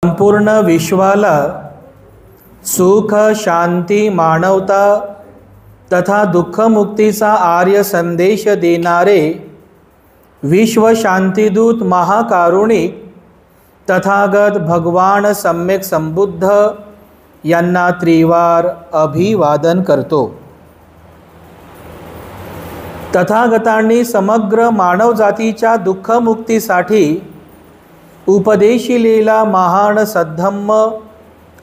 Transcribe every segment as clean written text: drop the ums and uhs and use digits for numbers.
संपूर्ण विश्वाला सुख, शांती, मानवता तथा दुःखमुक्तीचा आर्य संदेश देणारे विश्व शांतिदूत महाकारुणिक तथागत भगवान सम्यक संबुद्ध यांना त्रिवार अभिवादन करतो। तथागतांनी समग्र मानवजातीच्या दुःखमुक्तीसाठी उपदेशिलेला महान सद्धम्म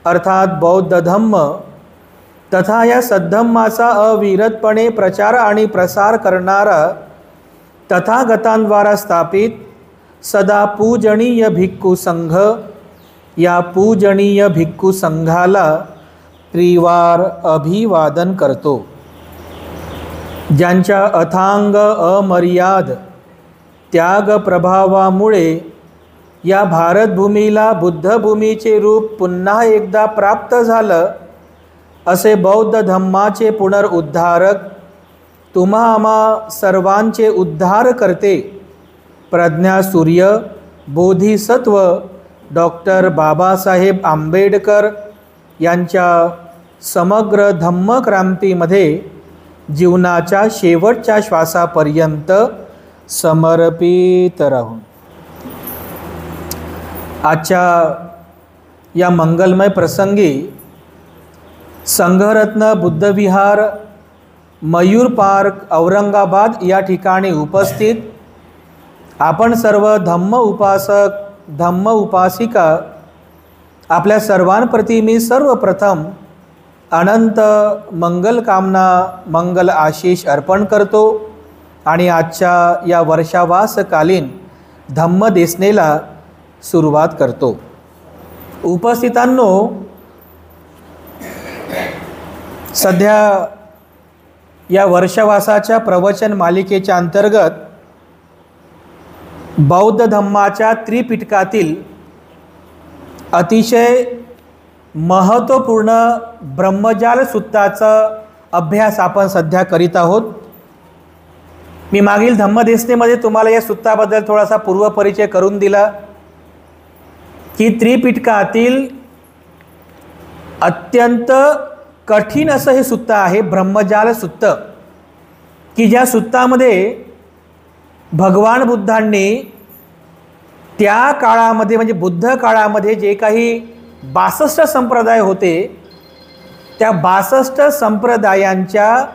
अर्थात बौद्ध धम्म तथा या सद्धम्माचा अविरतपणे प्रचार आणि प्रसार करणारा तथागतांद्वारा स्थापित सदा पूजनीय भिक्खू संघ, या पूजनीय भिक्खू संघाला त्रिवार अभिवादन करतो। ज्यांच्या अथांग अमर्याद त्याग प्रभावामुळे या भारतभूमीला बुद्धभूमीचे रूप पुन्हा एकदा प्राप्त झालं, असे बौद्ध धम्माचे पुनरुद्धारक, तुम्हा आम्हा सर्वांचे उद्धार करते प्रज्ञासूर्य बोधिसत्व डॉक्टर बाबासाहेब आंबेडकर यांच्या समग्र धम्मक्रांतीमध्ये जीवनाच्या शेवटच्या श्वासापर्यंत समर्पित राहून आजच्या या मंगलमय प्रसंगी संघरत्न बुद्धविहार मयूर पार्क औरंगाबाद या ठिकाणी उपस्थित आपण सर्व धम्म उपासक धम्म उपासिका आपल्या सर्वांप्रती मी सर्वप्रथम अनंत मंगल कामना मंगल आशीष अर्पण करतो आणि आजच्या या वर्षावासकालीन धम्म देसनेला सुरुवात करतो। उपस्थितांनो, सध्या या वर्षवासाच्या प्रवचन मालिकेच्या अंतर्गत बौद्ध धम्माच्या त्रिपिटकातील अतिशय महत्त्वपूर्ण ब्रह्मजाल सूत्राचा अभ्यास आपण सध्या करीत आहोत। मी मागील धम्मदेसनेमध्ये तुम्हाला या सूत्राबद्दल थोडासा पूर्वपरिचय करून दिला की त्रिपिटकातील अत्यंत कठीण असं हे सूत्र आहे ब्रह्मजाल सूत्र, की ज्या सूत्रामध्ये भगवान बुद्धांनी त्या काळामध्ये म्हणजे बुद्ध काळामध्ये जे काही 62 संप्रदाय होते त्या 62 संप्रदायांच्या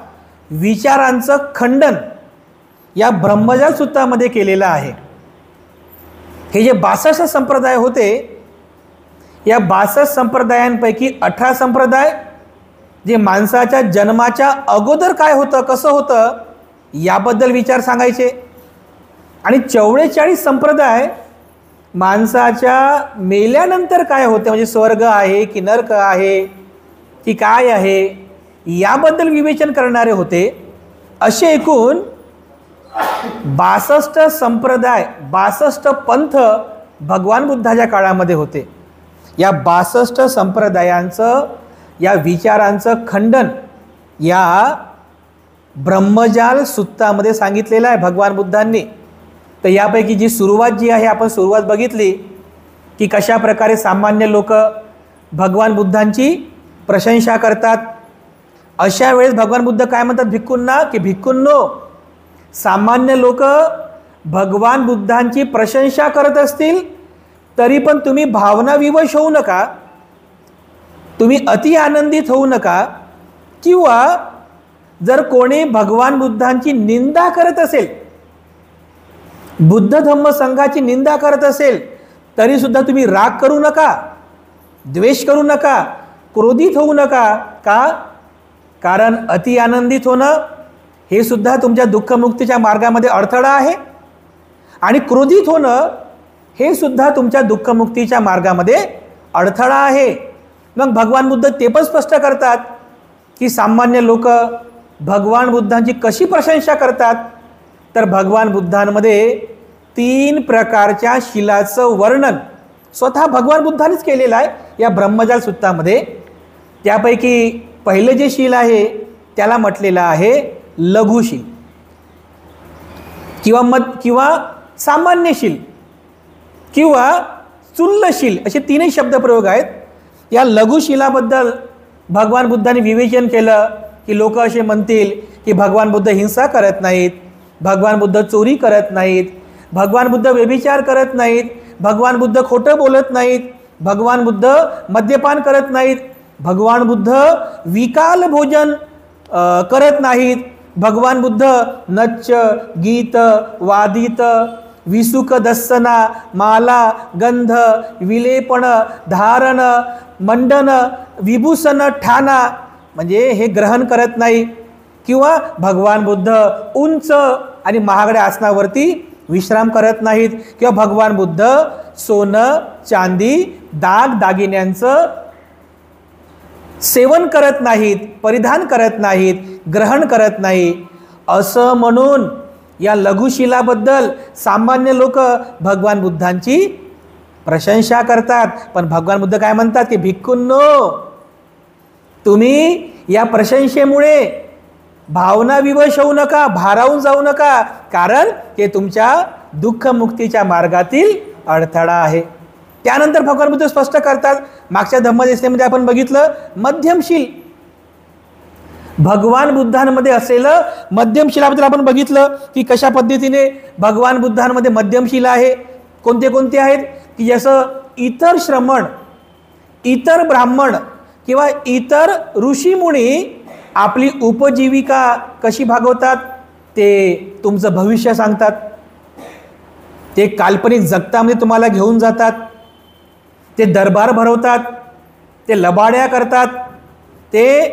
विचारांचं खंडन या ब्रह्मजाल सूत्रामध्ये केलेलं आहे। हे जे 62 संप्रदाय होते या 62 संप्रदायांपैकी 18 संप्रदाय जे माणसाच्या जन्माच्या अगोदर काय होतं कसं होतं याबद्दल विचार सांगायचे, आणि 44 संप्रदाय माणसाच्या मेल्यानंतर काय होते म्हणजे स्वर्ग आहे की नरक आहे की काय आहे याबद्दल विवेचन करणारे होते। असे एकूण 62 संप्रदाय 62 पंथ भगवान बुद्धाच्या काळामध्ये होते। या 62 संप्रदायांचं या विचारांचं खंडन या ब्रह्मजाल सूत्रामध्ये सांगितलेलं आहे भगवान बुद्धांनी। तर यापैकी जी सुरुवात जी आहे आपण सुरुवात बघितली की कशा प्रकारे सामान्य लोक भगवान बुद्धांची प्रशंसा करतात। अशा वेळेस भगवान बुद्ध काय म्हणतात भिक्खूंना की भिक्खूंनो, सामान्य लोक भगवान बुद्धांची प्रशंसा करत असतील तरी पण तुम्ही भावना विवश होऊ नका, तुम्ही अति आनंदित होऊ नका, किंवा जर कोणी भगवान बुद्धांची निंदा करत असेल, बुद्ध धम्म संघाची निंदा करत असेल तरी सुद्धा तुम्ही राग करू नका, द्वेष करू नका, क्रोधित होऊ नका। का? कारण अति आनंदित होणं हे सुद्धा तुमच्या दुःखमुक्तीच्या मार्गामध्ये अडथळा आहे, आणि क्रोधित होणं हे सुद्धा तुमच्या दुःखमुक्तीच्या मार्गामध्ये अडथळा आहे। मग भगवान बुद्ध ते पण स्पष्ट करतात की सामान्य लोक भगवान बुद्धांची कशी प्रशंसा करतात, तर भगवान बुद्धांमध्ये 3 प्रकारच्या शिलाचं वर्णन स्वतः भगवान बुद्धांनीच केलेलं आहे या ब्रह्मजाल सूत्रामध्ये। त्यापैकी पहिले जे शील आहे त्याला म्हटलेलं आहे लघुशील किंवा सामान्यशील किंवा चुल्लशील असे तीनही शब्दप्रयोग आहेत. या लघुशिलाबद्दल भगवान बुद्धांनी विवेचन केलं की लोक असे म्हणतील की भगवान बुद्ध हिंसा करत नाहीत, भगवान बुद्ध चोरी करत नाहीत, भगवान बुद्ध व्यभिचार करत नाहीत, भगवान बुद्ध खोटं बोलत नाहीत, भगवान बुद्ध मद्यपान करत नाहीत, भगवान बुद्ध विकाल भोजन करत नाहीत, भगवान बुद्ध नच्च गीत वादित विसुक दස්සना माला गंध विलेपण धारण मंडन विभूषण ठाणा म्हणजे हे ग्रहण करत नाही, किंवा भगवान बुद्ध उंच आणि महागड्या आसनावरती विश्राम करत नाहीत, किंवा भगवान बुद्ध सोनं चांदी दाग दागिन्यांचं सेवन करत नाहीत, परिधान करत नाहीत, ग्रहण करत नाही. असं म्हणून या लघुशिलाबद्दल सामान्य लोक भगवान बुद्धांची प्रशंसा करतात. पण भगवान बुद्ध काय म्हणतात की भिक्खूंनो, तुम्ही या प्रशंसेमुळे भावना विवश होऊ नका, भारावून जाऊ नका, कारण ते तुमच्या दुःखमुक्तीच्या मार्गातील अडथळा आहे. त्यानंतर भगवान बुद्ध स्पष्ट करतात, मागच्या धम्मदेशनेमध्ये आपण बघितलं मध्यमशील. भगवान बुद्धांमध्ये असलेलं मध्यमशिलाबद्दल आपण बघितलं की कशा पद्धतीने भगवान बुद्धांमध्ये मध्यमशील आहे. कोणते कोणते आहेत की जसं इतर श्रमण, इतर ब्राह्मण किंवा इतर ऋषीमुनी आपली उपजीविका कशी भागवतात ते तुमचं भविष्य सांगतात. ते काल्पनिक जगतामध्ये तुम्हाला घेऊन जातात, ते दरबार भरवतात, ते लबाड्या करतात, ते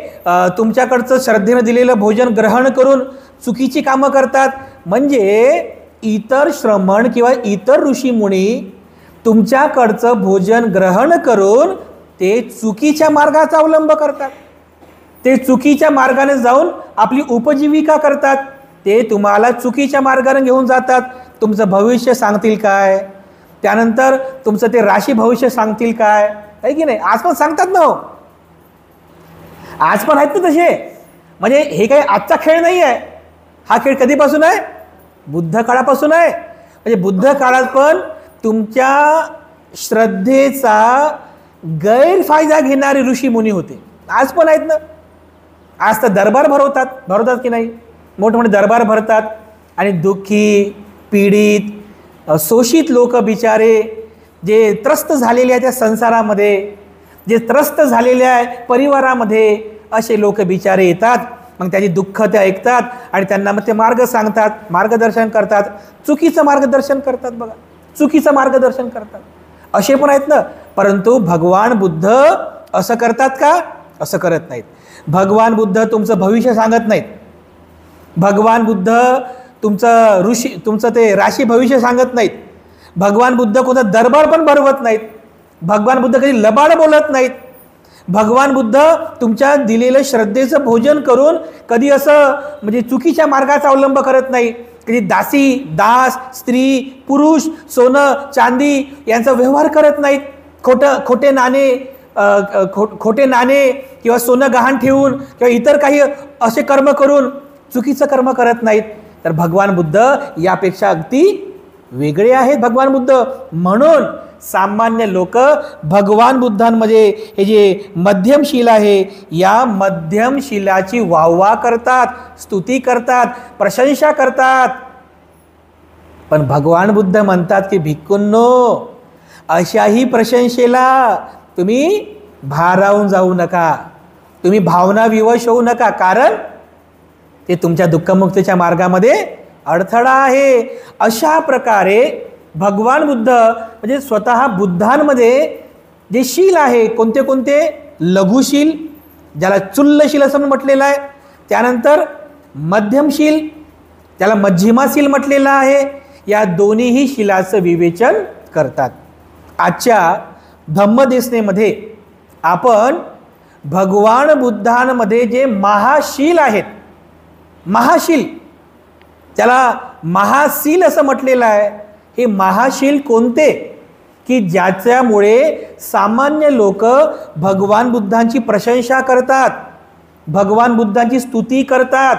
तुमच्याकडचं श्रद्धेनं दिलेलं भोजन ग्रहण करून चुकीची कामं करतात. म्हणजे इतर श्रमण किंवा इतर ऋषीमुनी तुमच्याकडचं भोजन ग्रहण करून ते चुकीच्या मार्गाचा अवलंब करतात, ते चुकीच्या मार्गाने जाऊन आपली उपजीविका करतात, ते तुम्हाला चुकीच्या मार्गाने घेऊन जातात. तुमचं भविष्य सांगतील काय, त्यानंतर तुमचं ते राशी भविष्य सांगतील काय, आहे की नाही. आज पण सांगतात ना, आज पण आहेत ना तसे. म्हणजे हे काही आजचा खेळ नाही आहे, हा खेळ कधीपासून आहे, बुद्ध काळापासून आहे. म्हणजे बुद्ध काळात पण तुमच्या श्रद्धेचा गैरफायदा घेणारे ऋषी मुनी होते, आज पण आहेत ना. आज तर दरबार भरवतात की नाही, मोठमोठे दरबार भरतात आणि दुःखी पीडित शोषित लोक बिचारे जे त्रस्त झालेले आहेत त्या संसारामध्ये, जे त्रस्त झालेले आहे परिवारामध्ये, असे लोक बिचारे येतात. मग त्याची दुःख ते ऐकतात आणि त्यांना मग ते मार्ग सांगतात, मार्गदर्शन करतात, चुकीचं मार्गदर्शन करतात. बघा, चुकीचं मार्गदर्शन करतात, असे पण आहेत ना. परंतु भगवान बुद्ध असं करतात का, असं करत नाहीत. भगवान बुद्ध तुमचं भविष्य सांगत नाहीत. भगवान बुद्ध तुमचं ते राशी भविष्य सांगत नाहीत. भगवान बुद्ध कोणता दरबार पण भरवत नाहीत. भगवान बुद्ध कधी लबाड बोलत नाहीत. भगवान बुद्ध तुमच्या दिलेलं श्रद्धेचं भोजन करून कधी असं म्हणजे चुकीच्या मार्गाचा अवलंब करत नाही. कधी दासी दास स्त्री पुरुष सोनं चांदी यांचा व्यवहार करत नाहीत. खोटे नाणे किंवा सोनं गहाण ठेवून किंवा इतर काही असे कर्म करून चुकीचं कर्म करत नाहीत. तर भगवान बुद्ध यापेक्षा अगदी वेगळे आहेत. भगवान बुद्ध म्हणून सामान्य लोक भगवान बुद्धांमध्ये हे जे मध्यमशील आहे या मध्यमशिलाची वाहवा करतात, स्तुती करतात, प्रशंसा करतात. पण भगवान बुद्ध म्हणतात की भिक्खूंनो, अशाही प्रशंसेला तुम्ही भारावून जाऊ नका, तुम्ही भावना विवश होऊ नका, कारण ते तुमच्या दुःखमुक्तीच्या मार्गामध्ये अडथळा आहे. अशा प्रकारे भगवान बुद्ध म्हणजे स्वतः बुद्धांमध्ये जे शील आहे, कोणते कोणते, लघुशील ज्याला चुल्लशील असं म्हटलेलं आहे, त्यानंतर मध्यमशील त्याला मध्यमाशील म्हटलेलं आहे. या दोन्हीही शिलाचं विवेचन करतात. आजच्या धम्मदेशनेमध्ये आपण भगवान बुद्धांमध्ये जे महाशील आहेत, महाशील त्याला महाशील असं म्हटलेलं आहे. हे महाशील कोणते की ज्याच्यामुळे सामान्य लोक भगवान बुद्धांची प्रशंसा करतात, भगवान बुद्धांची स्तुती करतात,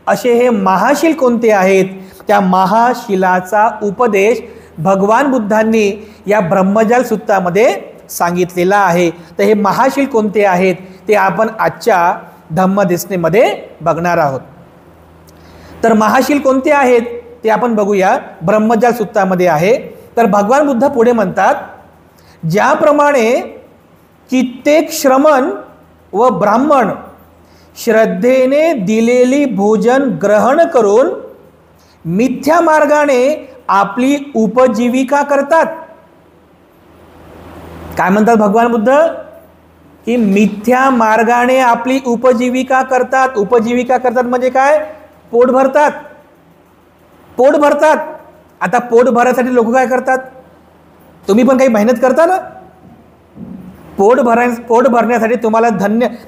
असे हे महाशील कोणते आहेत. त्या महाशिलाचा उपदेश भगवान बुद्धांनी या ब्रह्मजाल सुत्तामध्ये सांगितलेलं आहे. तर हे महाशील कोणते आहेत ते आपण आजच्या धम्मदेशनेमध्ये बघणार आहोत. तर महाशील कोणते आहेत ते आपण बघूया. ब्रह्मजाल सुत्तामध्ये आहे. तर भगवान बुद्ध पुढे म्हणतात, ज्याप्रमाणे कित्येक श्रमण व ब्राह्मण श्रद्धेने दिलेली भोजन ग्रहण करून मिथ्या मार्गाने आपली उपजीविका करतात. काय म्हणतात भगवान बुद्ध की मिथ्या मार्गाने आपली उपजीविका करतात. उपजीविका करतात म्हणजे काय? पोट भरतात. पोट भरतात. आता पोट भरण्यासाठी लोक काय करतात? तुम्ही पण काही मेहनत करता ना. पोट भरण्यासाठी तुम्हाला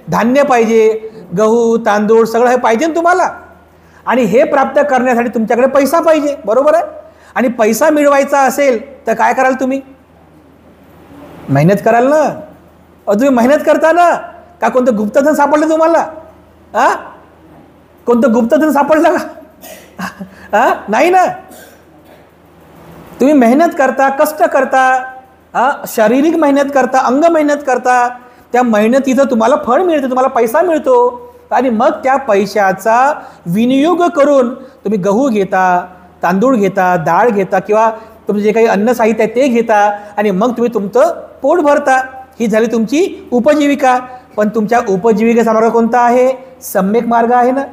धान्य पाहिजे, गहू तांदूळ सगळं हे पाहिजे ना तुम्हाला. आणि हे प्राप्त करण्यासाठी तुमच्याकडे पैसा पाहिजे, बरोबर आहे. आणि पैसा मिळवायचा असेल तर काय कराल तुम्ही? मेहनत कराल ना. तुम्ही मेहनत करता ना. का कोणतं गुप्तधन सापडलं तुम्हाला? कोणतं गुप्तधन सापडलं का? नाही ना. तुम्ही मेहनत करता, कष्ट करता, शारीरिक मेहनत करता, अंग मेहनत करता. त्या मेहनतीचं तुम्हाला फळ मिळतं, तुम्हाला पैसा मिळतो. आणि मग त्या पैशाचा विनियोग करून तुम्ही गहू घेता, तांदूळ घेता, डाळ घेता किंवा तुमचं जे काही अन्न साहित्य आहे ते घेता आणि मग तुम्ही तुमचं पोट भरता. ही झाली तुमची उपजीविका. पण तुमच्या उपजीविकेचा मार्ग कोणता आहे? सम्यक मार्ग आहे ना.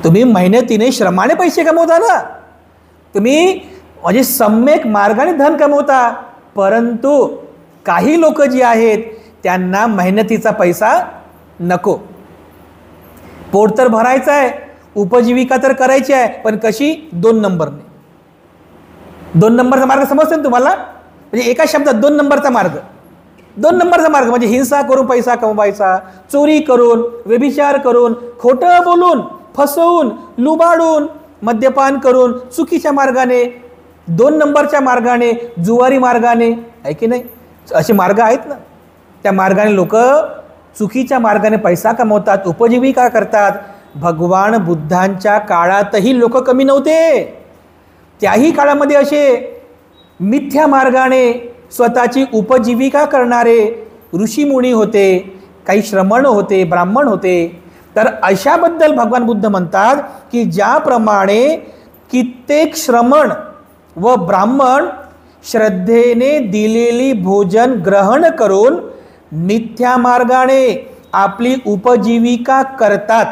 तुम्ही मेहनतीने श्रमाने पैसे कमवता ना. तुम्ही म्हणजे सम्यक मार्गाने धन कमवता. परंतु काही लोक जी आहेत त्यांना मेहनतीचा पैसा नको. पोट तर भरायचं आहे, उपजीविका तर करायची आहे, पण कशी? 2 नंबरने. 2 नंबरचा मार्ग समजतो ना तुम्हाला? म्हणजे एका शब्दात 2 नंबरचा मार्ग. 2 नंबरचा मार्ग म्हणजे हिंसा करून पैसा कमवायचा, चोरी करून, व्यभिचार करून, खोटं बोलून, फसवून, लुबाडून, मद्यपान करून, चुकीच्या मार्गाने, 2 नंबरच्या मार्गाने, जुवारी मार्गाने, आहे की नाही? असे मार्ग आहेत ना. त्या मार्गाने लोक चुकीच्या मार्गाने पैसा कमवतात, उपजीविका करतात. भगवान बुद्धांच्या काळातही लोक कमी नव्हते. त्याही काळामध्ये असे मिथ्या मार्गाने स्वतःची उपजीविका करणारे ऋषीमुनी होते, काही श्रमण होते, ब्राह्मण होते. तर अशाबद्दल भगवान बुद्ध म्हणतात की ज्याप्रमाणे कित्येक श्रमण व ब्राह्मण श्रद्धेने दिलेली भोजन ग्रहण करून मिथ्या मार्गाने आपली उपजीविका करतात,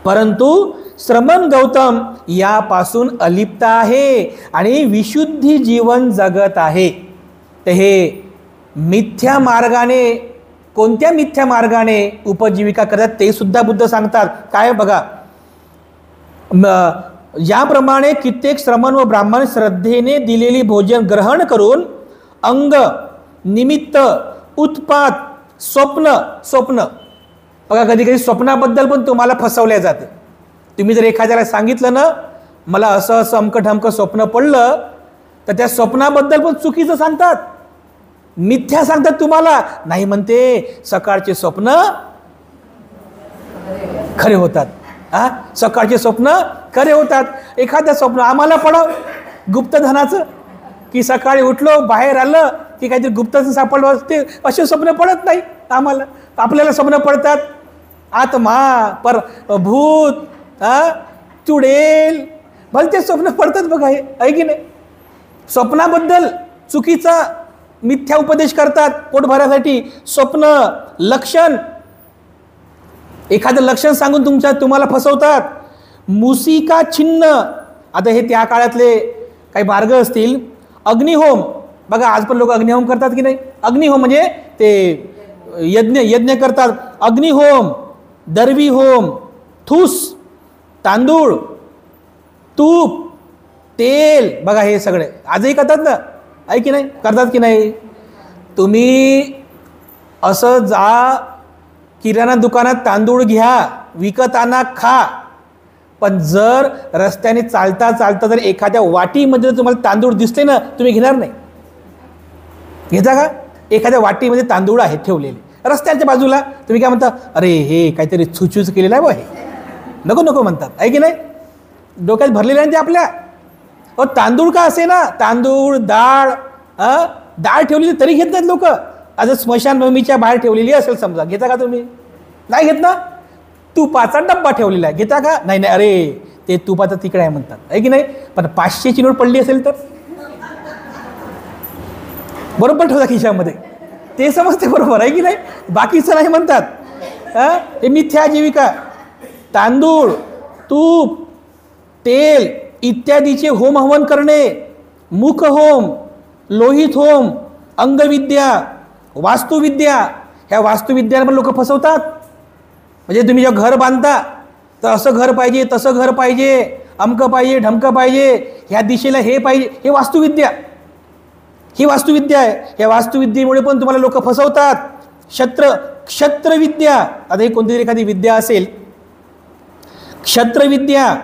परंतु श्रमण गौतम यापासून अलिप्त आहे आणि विशुद्धी जीवन जगत आहे. तर हे मिथ्या मार्गाने, कोणत्या मिथ्या मार्गाने उपजीविका करतात ते सुद्धा बुद्ध सांगतात. काय बघा, याप्रमाणे कित्येक श्रमण व ब्राह्मण श्रद्धेने दिलेली भोजन ग्रहण करून अंग, निमित्त, उत्पात, स्वप्न बघा, कधी कधी स्वप्नाबद्दल पण तुम्हाला फसवल्या जाते. तुम्ही जर एखाद्याला सांगितलं ना मला असं असं अमकं ढमकं स्वप्न पडलं, तर त्या स्वप्नाबद्दल पण चुकीचं सांगतात, मिथ्या सांगतात तुम्हाला. नाही म्हणते सकाळचे स्वप्न खरे होतात. सकाळचे स्वप्न खरे होतात. एखाद्या स्वप्न आम्हाला पडाव गुप्तधनाचं, की सकाळी उठलो बाहेर आलं की काहीतरी गुप्तधन सापडलं, ते असे स्वप्न पडत नाही आम्हाला. आपल्याला स्वप्न पडतात आत्मा, पर भूत, चुडेल, भलते स्वप्न पडतात बघा. हे आहे की नाही? स्वप्नाबद्दल चुकीचा मिथ्या उपदेश करतात पोट भरासाठी. स्वप्न, लक्षण, एखादं लक्षण सांगून तुम्हाला फसवतात. मुसिका छिन्न, आता हे त्या काळातले काही मार्ग असतील. अग्निहोम बघा, आज पण लोक अग्निहोम करतात की नाही? अग्निहोम म्हणजे ते यज्ञ करतात. अग्निहोम, दर्वी होम, थूस, तांदूळ, तूप, तेल, बघा हे सगळे आजही करतात ना, आहे की नाही? करतात की नाही? तुम्ही असं जा किराणा दुकानात तांदूळ घ्या, विकत आणा, खा. पण जर रस्त्याने चालता चालता जर एखाद्या वाटीमध्ये तुम्हाला तांदूळ दिसले ना, तुम्ही घेणार नाही. घेता का? एखाद्या वाटीमध्ये तांदूळ आहेत ठेवलेले रस्त्याच्या बाजूला, तुम्ही काय म्हणता? अरे हे काहीतरी छुछूच केलेलं आहे बा, हे नको नको म्हणतात, आहे की नाही? डोक्यात भरलेलं आहे ते आपल्या. तांदूळ का असे ना, तांदूळ डाळ, डाळ ठेवलेली तरी घेत नाहीत लोक. आज स्मशानभूमीच्या बाहेर ठेवलेली असेल समजा, घेता का तुम्ही? नाही घेत ना. तुपाचा डब्बा ठेवलेला आहे, घेता का? नाही नाही, अरे ते तुपाचं तिकडे आहे म्हणतात, आहे की नाही. पण 500ची नोट पडली असेल तर बरोबर ठेवता खिशामध्ये, ते समजते बरोबर, आहे की नाही. बाकीचं नाही म्हणतात. हे मिथ्या जीविका. तांदूळ, तूप, तेल इत्यादीचे होम हवन करणे, मुख होम, लोहित होम, अंगविद्या, वास्तुविद्या. ह्या वास्तुविद्यांवर लोक फसवतात. म्हणजे तुम्ही जेव्हा घर बांधता तर असं घर पाहिजे, तसं घर पाहिजे, अमकं पाहिजे, ढमकं पाहिजे, ह्या दिशेला हे पाहिजे, हे वास्तुविद्या. ही वास्तुविद्या आहे. या वास्तुविद्येमुळे पण तुम्हाला लोक फसवतात. क्षत्रविद्या, आता हे कोणतीतरी एखादी विद्या असेल, क्षत्रविद्या,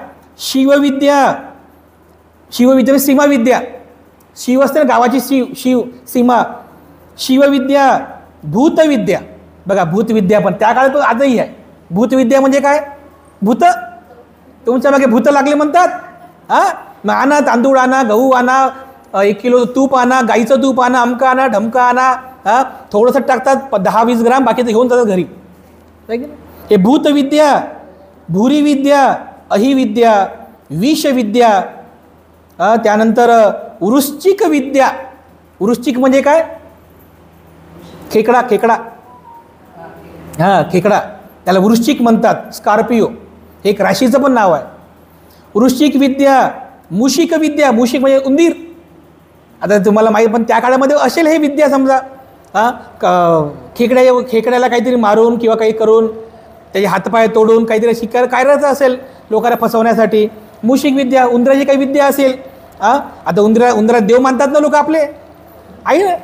शिवविद्या, शिवविद्या सीमाविद्या, शिव असते ना गावाची, शिव सीमा, शिवविद्या, भूतविद्या. बघा भूतविद्या पण त्या काळात आजही आहे. भूतविद्या म्हणजे काय? भूत, तुमच्या मागे भूत लागले म्हणतात. मग आणा, तांदूळ आणा, गहू आणा, 1 किलो तूप आणा, गाईचं तूप आणा, अमका आणा, ढमका आणा. थोडंसं टाकतात 10-20 ग्राम, बाकीचं घेऊन जातात घरी. हे भूतविद्या, भूरिविद्या, अहिविद्या, विषविद्या. त्यानंतर वृश्चिक विद्या. वृश्चिक म्हणजे काय? खेकडा, खेकडा. खेकडा, त्याला वृश्चिक म्हणतात. स्कॉर्पिओ हे एक राशीचं पण नाव आहे. वृश्चिक विद्या, मूषिक विद्या, मूषिक म्हणजे उंदीर. आता तुम्हाला माहीत, पण त्या काळामध्ये असेल हे विद्या समजा. खेकड्याला काहीतरी मारून किंवा काही करून त्याचे हातपाय तोडून काहीतरी शिकार करायचं असेल लोकांना फसवण्यासाठी. मूषिक विद्या, उंदराची काही विद्या असेल. आता उंदरा देव मानतात ना लोक आपले, आहे ना,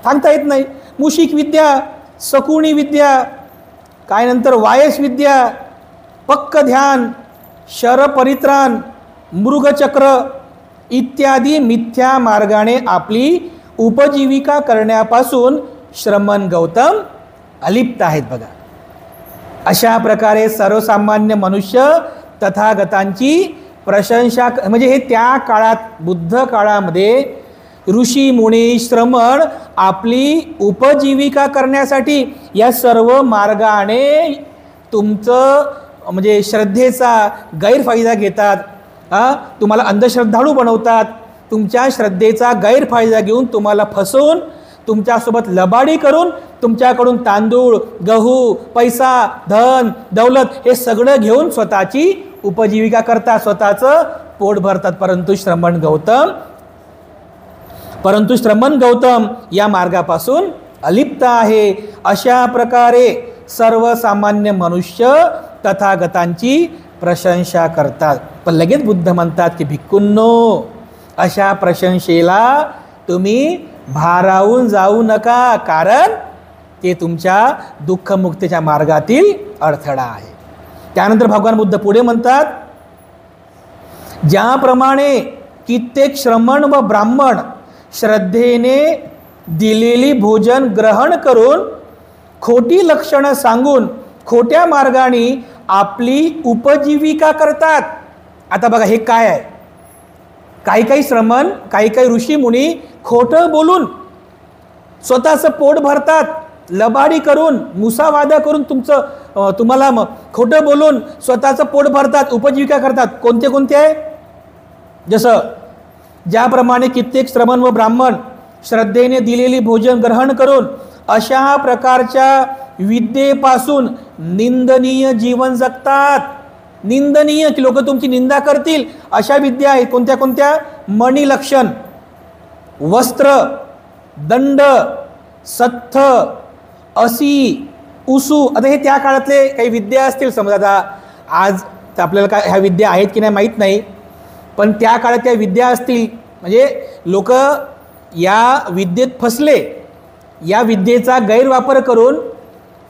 सांगता येत नाही. मूषिक विद्या, सकुणी विद्या, काय नंतर वायस विद्या, पक्क ध्यान, शरपरित्राण, मृगचक्र इत्यादी मिथ्या मार्गाने आपली उपजीविका करण्यापासून श्रमण गौतम अलिप्त आहेत. बघा, अशा प्रकारे सर्वसामान्य मनुष्य तथागतांची प्रशंसा, म्हणजे हे त्या काळात, बुद्ध काळामध्ये ऋषी मुनी श्रमण आपली उपजीविका करण्यासाठी या सर्व मार्गाने तुमचं म्हणजे श्रद्धेचा गैरफायदा घेतात. तुम्हाला अंधश्रद्धाळू बनवतात. तुमच्या श्रद्धेचा गैरफायदा घेऊन तुम्हाला फसवून, तुमच्यासोबत लबाडी करून तुमच्याकडून तांदूळ, गहू, पैसा, धन, दौलत हे सगळं घेऊन स्वतःची उपजीविका करतात, स्वतःचं पोट भरतात. परंतु श्रमण गौतम या मार्गापासून अलिप्त आहे. अशा प्रकारे सर्वसामान्य मनुष्य तथागतांची प्रशंसा करतात. पण लगेच बुद्ध म्हणतात की भिक्खूंनो, अशा प्रशंसेला तुम्ही भारावून जाऊ नका, कारण ते तुमच्या दुःखमुक्तीच्या मार्गातील अडथळा आहे. त्यानंतर भगवान बुद्ध पुढे म्हणतात, ज्याप्रमाणे कित्येक श्रमण व ब्राह्मण श्रद्धेने दिलेली भोजन ग्रहण करून खोटी लक्षणं सांगून खोट्या मार्गाने आपली उपजीविका करतात. आता बघा हे काय आहे, काही श्रमण, काही ऋषी मुनी खोटं बोलून स्वतःचं पोट भरतात, लबाडी करून, मुसावादा करून तुम्हाला खोटं बोलून स्वतःचं पोट भरतात, उपजीविका करतात. कोणते आहे? जसं ज्याप्रमाणे कित्येक श्रमण व ब्राह्मण श्रद्धेने दिलेली भोजन ग्रहण करून अशा प्रकारच्या विद्येपासून निंदनीय जीवन जगतात. निंदनीय की लोक तुमची निंदा करतील अशा विद्या आहेत. कोणत्या? मणिलक्षण, वस्त्र, दंड, सत्थ, असी, उसू. आता हे त्या काळातले काही विद्या असतील समजा. आता आज तर आपल्याला काय ह्या विद्या आहेत की नाही माहीत नाही, पण त्या काळात त्या विद्या असतील. म्हणजे लोक या विद्येत फसले, या विद्येचा गैरवापर करून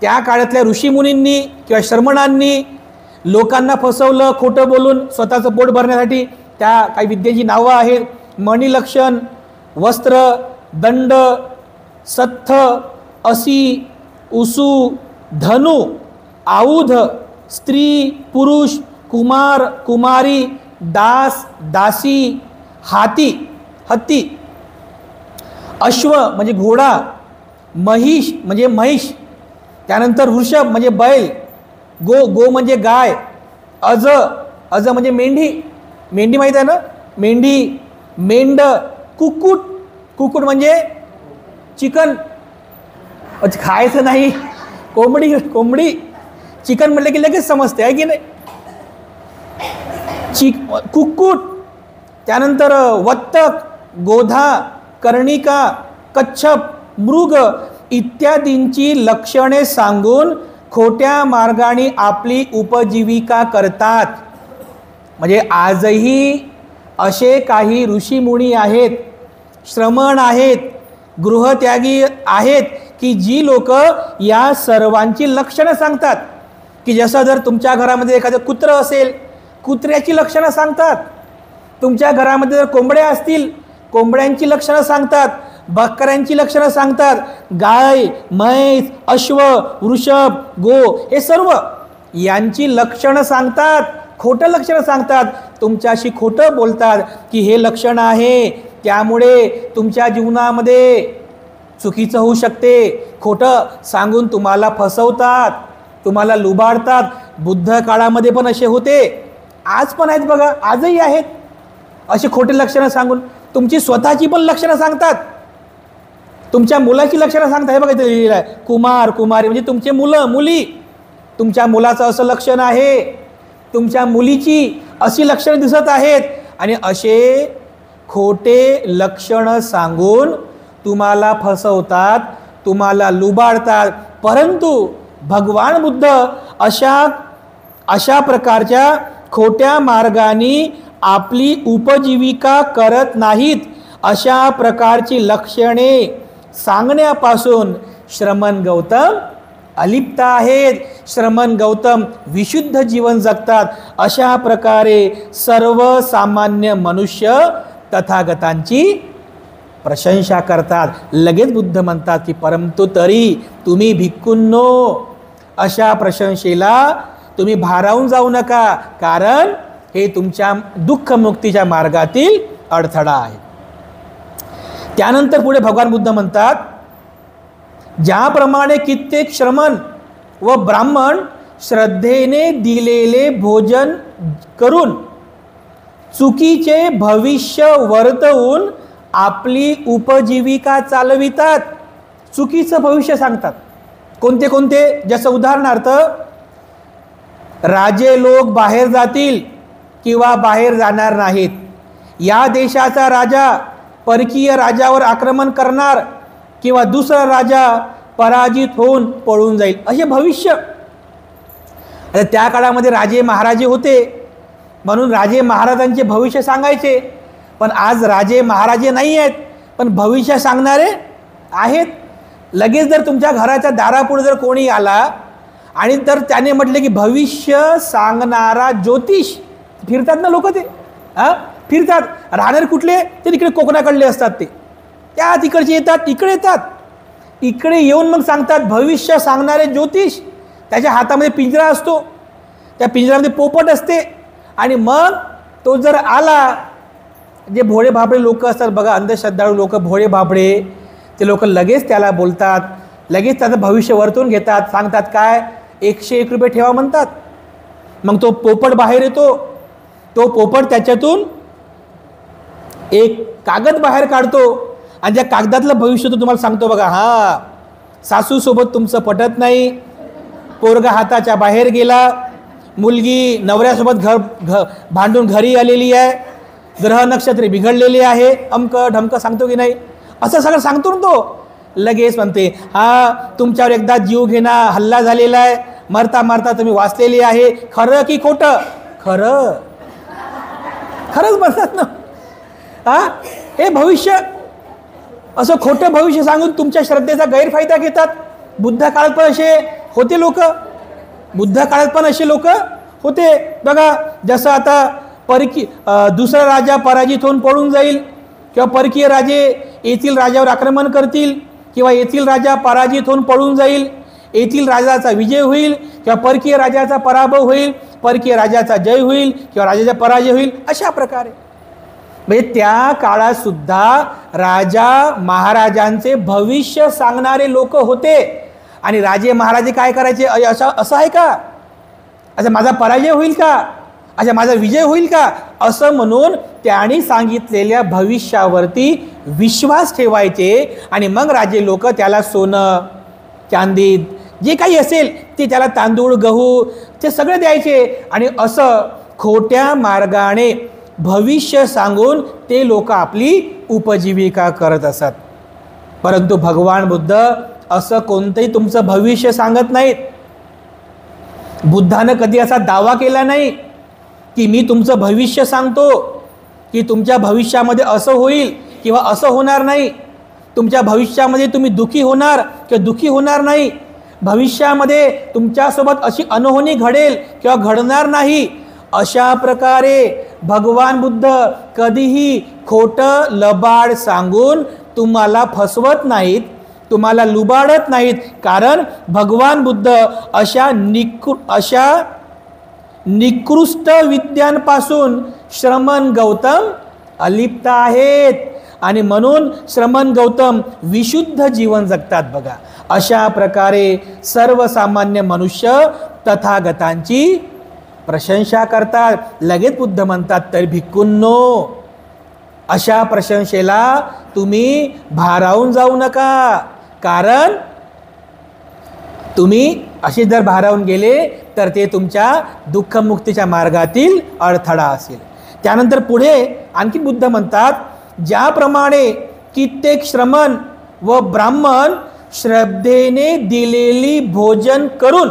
त्या काळातल्या ऋषीमुनींनी किंवा श्रमणांनी लोकांना फसवलं, खोटं बोलून स्वतःचं पोट भरण्यासाठी. त्या काही विद्येची नावं आहेत: मणिलक्षण, वस्त्र, दंड, सत्थ, असी, उसू, धनु, आयुध, स्त्री, पुरुष, कुमार, कुमारी, दास, दासी, हत्ती, अश्व म्हणजे घोडा, महिष म्हणजे म्हैस, त्यानंतर वृषभ म्हणजे बैल, गो म्हणजे गाय, अज म्हणजे मेंढी माहीत आहे ना, मेंढ, कुक्कुट म्हणजे चिकन, खायचं नाही, कोंबडी, चिकन म्हटलं की लगेच समजते आहे की नाही, कुक्कुट, त्यानंतर वत्तक, गोधा, कर्णिका, कच्छप, मृग इत्यादींची लक्षणे सांगून खोट्या मार्गाने आपली उपजीविका करतात. म्हणजे आजही असे काही ऋषीमुनी आहेत, श्रमण आहेत, गृहत्यागी आहेत की जी लोक या सर्वांची लक्षणं सांगतात. की जसं जर तुमच्या घरामध्ये एखादं कुत्रं असेल, कुत्र्याची लक्षणं सांगतात. तुमच्या घरामध्ये जर कोंबड्या असतील, कोंबड्यांची लक्षणं सांगतात. बकऱ्यांची लक्षणं सांगतात. गाय, म्हैस, अश्व, वृषभ, गो हे सर्व यांची लक्षणं सांगतात. खोटं लक्षणं सांगतात, तुमच्याशी खोटं बोलतात की हे लक्षण आहे, त्यामुळे तुमच्या जीवनामध्ये चुकीचं होऊ शकते. खोटं सांगून तुम्हाला फसवतात, तुम्हाला लुबाडतात. बुद्ध काळामध्ये पण असे होते, आज पण आहेत बघा, आजही आहेत असे खोटे लक्षणं सांगून. तुमची स्वतःची पण लक्षणं सांगतात, तुमच्या मुलाची लक्षणं सांगतात. हे बघा इथे लिहिलेलं आहे, कुमारी म्हणजे तुमचे मुली, तुमच्या मुलाचं असं लक्षण आहे, तुमच्या मुलीची अशी लक्षणं दिसत आहेत. आणि असे खोटे लक्षणं सांगून तुम्हाला फसवतात, तुम्हाला लुबाडतात. परंतु भगवान बुद्ध अशा प्रकारच्या खोट्या मार्गाने आपली उपजीविका करत नाहीत. अशा प्रकारची लक्षणे सांगण्यापासून श्रमण गौतम अलिप्त आहेत. श्रमण गौतम विशुद्ध जीवन जगतात. अशा प्रकारे सर्वसामान्य मनुष्य तथागतांची प्रशंसा करतात. लगेच बुद्ध म्हणतात की परंतु तरी तुम्ही भिक्खूंनो, अशा प्रशंसेला तुम्ही भारावून जाऊ नका, कारण हे तुमच्या दुःखमुक्तीच्या मार्गातील अडथळा आहे. त्यानंतर पुढे भगवान बुद्ध म्हणतात, ज्याप्रमाणे कित्येक श्रमण व ब्राह्मण श्रद्धेने दिलेले भोजन करून चुकीचे भविष्य वर्तवून आपली उपजीविका चालवितात. चुकीचं भविष्य सांगतात. कोणते? जसं उदाहरणार्थ, राजे लोक बाहेर जातील किंवा बाहेर जाणार नाहीत, या देशाचा राजा परकीय राजावर आक्रमण करणार किंवा दुसरा राजा पराजित होऊन पळून जाईल, असे भविष्य. त्या काळामध्ये राजे महाराजे होते, म्हणून राजे महाराजांचे भविष्य सांगायचे. पण आज राजे महाराजे नाही आहेत, पण भविष्य सांगणारे आहेत. लगेच जर तुमच्या घराच्या दारापुढे जर कोणी आला आणि तर त्याने म्हटले की भविष्य सांगणारा ज्योतिष, फिरतात ना लोक, ते फिरतात. राहणार कुठले? ते तिकडे कोकणाकडले असतात, ते त्या तिकडचे येतात, इकडे येऊन मग सांगतात भविष्य सांगणारे ज्योतिष. त्याच्या हातामध्ये पिंजरा असतो, त्या पिंजऱ्यामध्ये पोपट असते, आणि मग तो जर आला, जे भोळे भाबडे लोक असतात बघा, अंधश्रद्धाळू लोक, भोळे भाबडे, ते लोक लगेच त्याला बोलतात, लगेच त्याचं भविष्य वर्तवून घेतात. सांगतात काय, 101 रुपये ठेवा म्हणतात. मग तो पोपट बाहेर येतो, तो पोपट त्याच्यातून एक कागद बाहेर काढतो, आणि ज्या कागदातलं भविष्य तो तुम्हाला सांगतो बघा, हा सासूसोबत तुमचं पटत नाही, पोरगा हाताच्या बाहेर गेला, मुलगी नवऱ्यासोबत भांडून घरी आलेली आहे, ग्रह नक्षत्रे बिघडलेली आहे, अमकं ढमकं सांगतो की नाही, असं सगळं सांगतो ना तो. लगेच म्हणते, हा तुमच्यावर एकदा जीव घेणा हल्ला झालेला आहे, मरता मरता तुम्ही वाचलेली आहे, खरं की खोटं? खरंच म्हणतात ना. हे भविष्य, असं खोटं भविष्य सांगून तुमच्या श्रद्धेचा गैरफायदा घेतात. बुद्ध काळात पण असे होते लोक, होते बघा. जसं आता दुसरा राजा पराजित होऊन पळून जाईल, किंवा परकीय राजे येथील राजावर आक्रमण करतील, किंवा येथील राजा पराजित होऊन पळून जाईल, येथील राजाचा विजय होईल किंवा परकीय राजाचा पराभव होईल, परकीय राजाचा जय होईल किंवा राजाचा पराजय होईल. अशा प्रकारे म्हणजे त्या काळात सुद्धा राजा महाराजांचे भविष्य सांगणारे लोक होते. आणि राजे महाराजे काय करायचे, असं आहे का, अच्छा माझा पराजय होईल का, अच्छा माझा विजय होईल का, असं म्हणून त्यांनी सांगितलेल्या भविष्यावरती विश्वास ठेवायचे. आणि मग राजे लोक त्याला सोनं चांदी जे काही असेल ते त्याला तांदूळ गहू ते सगळे द्यायचे. आणि असं खोट्या मार्गाने भविष्य सांगून ते लोक आपली उपजीविका करत असत. परंतु भगवान बुद्ध असं कोणतंही तुमचं भविष्य सांगत नाहीत. बुद्धानं कधी असा दावा केला नाही की मी तुमचं भविष्य सांगतो, की तुमच्या भविष्यामध्ये असं होईल किंवा असं होणार नाही, तुमच्या भविष्यामध्ये तुम्ही दुःखी होणार किंवा दुःखी होणार नाही, भविष्यामध्ये तुमच्यासोबत अशी अनहोनी घडेल किंवा घडणार नाही. अशा प्रकारे भगवान बुद्ध कधीही खोटं लबाड सांगून तुम्हाला फसवत नाहीत, तुम्हाला लुबाडत नाहीत. कारण भगवान बुद्ध अशा निकृष्ट विद्यांपासून श्रमण गौतम अलिप्त आहेत. आणि म्हणून श्रमण गौतम विशुद्ध जीवन जगतात. बघा अशा प्रकारे सर्वसामान्य मनुष्य तथागतांची प्रशंसा करतात. लगेच बुद्ध म्हणतात तर भिक्खूंनो, अशा प्रशंसेला तुम्ही भारावून जाऊ नका. कारण तुम्ही असे जर भारावून गेले तर ते तुमच्या दुःखमुक्तीच्या मार्गातील अडथळा असेल. त्यानंतर पुढे आणखी बुद्ध म्हणतात, ज्याप्रमाणे कित्येक श्रमण व ब्राह्मण श्रद्धेने दिलेली भोजन करून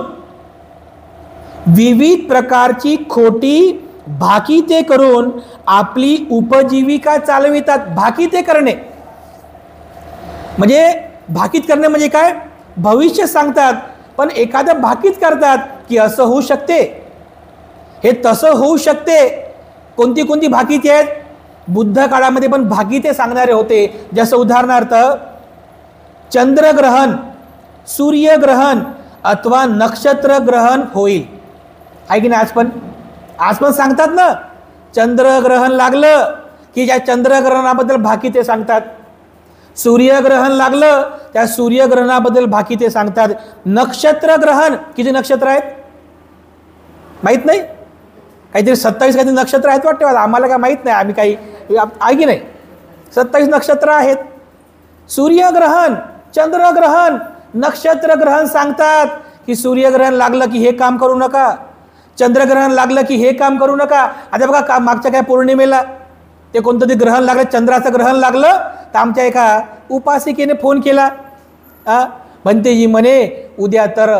विविध प्रकारची खोटी भाकिते करून आपली उपजीविका चालवितात. भाकिते करणे म्हणजे भाकीत करणे म्हणजे काय, भविष्य सांगतात पण एखादं भाकीत करतात की असं होऊ शकते, हे तसं होऊ शकते. कोणती कोणती भाकिते आहेत, बुद्ध काळामध्ये पण भाकिते सांगणारे होते. जसं उदाहरणार्थ चंद्रग्रहण, सूर्यग्रहण अथवा नक्षत्रग्रहण होईल, आहे की नाही. आज पण सांगतात ना, चंद्रग्रहण लागलं की ज्या चंद्रग्रहणाबद्दल भाकिते सांगतात, सूर्यग्रहण लागलं त्या सूर्यग्रहणाबद्दल भाकिते सांगतात. नक्षत्रग्रहण, किती नक्षत्र आहेत माहीत नाही, काहीतरी 27 काहीतरी नक्षत्र आहेत वाटते, आम्हाला काय माहीत नाही, आम्ही काही आहे की नाही. 27 नक्षत्र आहेत. सूर्यग्रहण, चंद्रग्रहण, नक्षत्रग्रहण सांगतात की सूर्यग्रहण लागलं की हे काम करू नका, चंद्रग्रहण लागलं की हे काम करू नका. आता बघा मागच्या काय पौर्णिमेला ते कोणतं ते ग्रहण लागलं, चंद्राचं ग्रहण लागलं, तर आमच्या एका उपासिकेने फोन केला, भंतेजी म्हणे उद्या तर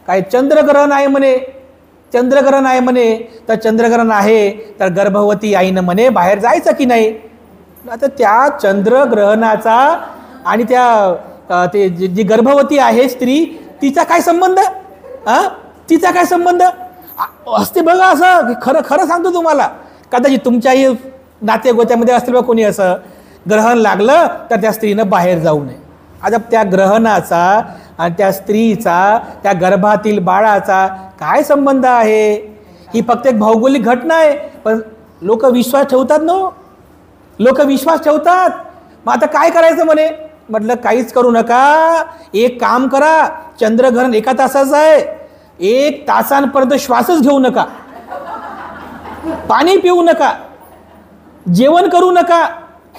काय चंद्रग्रहण आहे म्हणे, चंद्रग्रहण आहे म्हणे. तर चंद्रग्रहण आहे तर गर्भवती आईनं म्हणे बाहेर जायचं की नाही. आता त्या चंद्रग्रहणाचा आणि त्या ते जी गर्भवती आहे स्त्री, तिचा काय संबंध, तिचा काय संबंध असते बघा. असं खरं खरं सांगतो तुम्हाला, कदाचित तुमच्याही नातेगोत्यामध्ये असतील बघा कोणी असं ग्रहण लागलं तर त्या स्त्रीनं बाहेर जाऊ नये. आता त्या ग्रहणाचा आणि त्या स्त्रीचा, त्या गर्भातील बाळाचा काय संबंध आहे. ही फक्त एक भौगोलिक घटना आहे, पण लोक विश्वास ठेवतात ना, लोक विश्वास ठेवतात. मग आता काय करायचं म्हणे, म्हटलं काहीच करू नका, एक काम करा, चंद्रग्रहण 1 तासाचं आहे, 1 तासांपर्यंत श्वासच घेऊ नका, पाणी पिऊ नका, जेवण करू नका,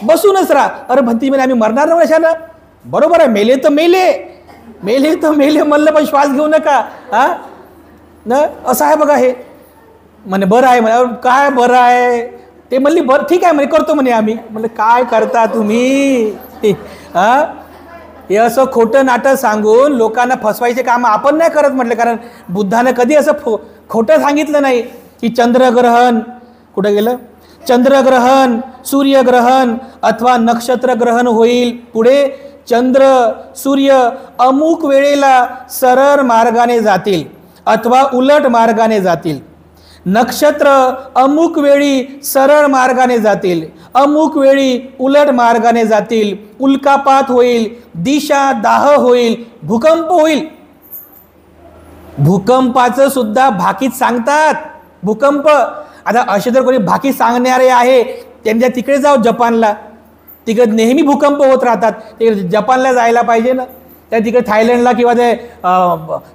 बसूनच राहा. अरे भंती म्हणे आम्ही मरणार ना अशानं. बरोबर आहे, मेले तर मेले, मेले तर मेले म्हणलं, पण श्वास घेऊ नका. न असं आहे बघा. हे म्हणे बरं आहे म्हणे, काय बरं आहे ते म्हणली, बरं ठीक आहे म्हणे करतो म्हणे आम्ही. म्हणलं काय करता तुम्ही, हे असं खोटं नाटक सांगून लोकांना फसवायचे काम आपण नाही करत म्हटलं. कारण बुद्धानं कधी असं खोटं सांगितलं नाही की चंद्रग्रहण कुठं गेलं, चंद्रग्रहण, सूर्यग्रहण अथवा नक्षत्रग्रहण होईल. पुढे चंद्र सूर्य अमुक वेळेला सरळ मार्गाने जातील अथवा उलट मार्गाने जातील, नक्षत्र अमुक वेळी सरळ मार्गाने जातील, अमुक वेळी उलट मार्गाने जातील, उल्कापात होईल, दिशा दाह होईल, भूकंप होईल. भूकंपाचं सुद्धा भाकीत सांगतात. भूकंप, आता असे जर कोणी भाकीत सांगणारे आहे त्यांच्या तिकडे जाऊ जपानला, तिकडे नेहमी भूकंप होत राहतात, तिकडे जपानला जायला पाहिजे ना. त्या तिकडे थायलंडला किंवा ते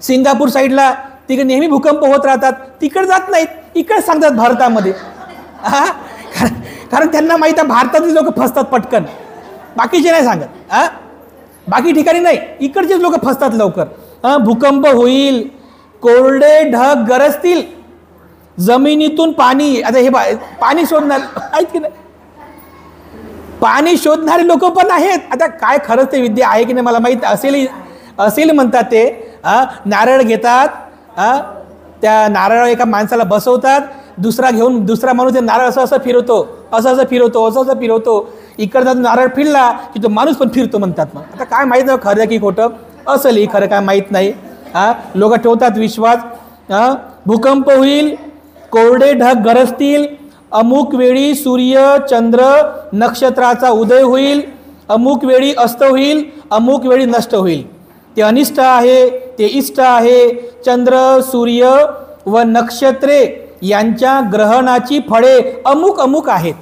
सिंगापूर साईडला तिकडे नेहमी भूकंप होत राहतात, तिकडे जात नाहीत, इकडे सांगतात भारतामध्ये. कारण त्यांना माहीत आहे भारतातली लोक फसतात पटकन, बाकीचे नाही सांगत. बाकी ठिकाणी नाही, इकडचेच लोक फसतात लवकर. भूकंप होईल, कोरडे ढग गरजतील, जमिनीतून पाणी, आता हे पाणी शोधणार आहेत की नाही, पाणी शोधणारे लोक पण आहेत. आता काय खरंच ते विद्या आहे की नाही मला माहीत असेल म्हणतात ते. नारळ घेतात, त्या नारळ एका माणसाला बसवतात, दुसरा माणूस ते नारळ असं फिरवतो, इकडचा नारळ फिरला की तो माणूस पण फिरतो म्हणतात. मग आता काय माहीत नाही खरं की खोटं, असेल ही खरं काय माहीत नाही. लोक ठेवतात विश्वास. भूकंप होईल, कोरडे ढग गरजतील, अमुक वेळी सूर्य चंद्र नक्षत्राचा उदय होईल, अमुक वेळी अस्त होईल, अमुक वेळी नष्ट होईल. ते अनिष्ट आहे, ते इष्ट आहे. चंद्र सूर्य व नक्षत्रे यांच्या ग्रहणाची फळे अमुक अमुक आहेत.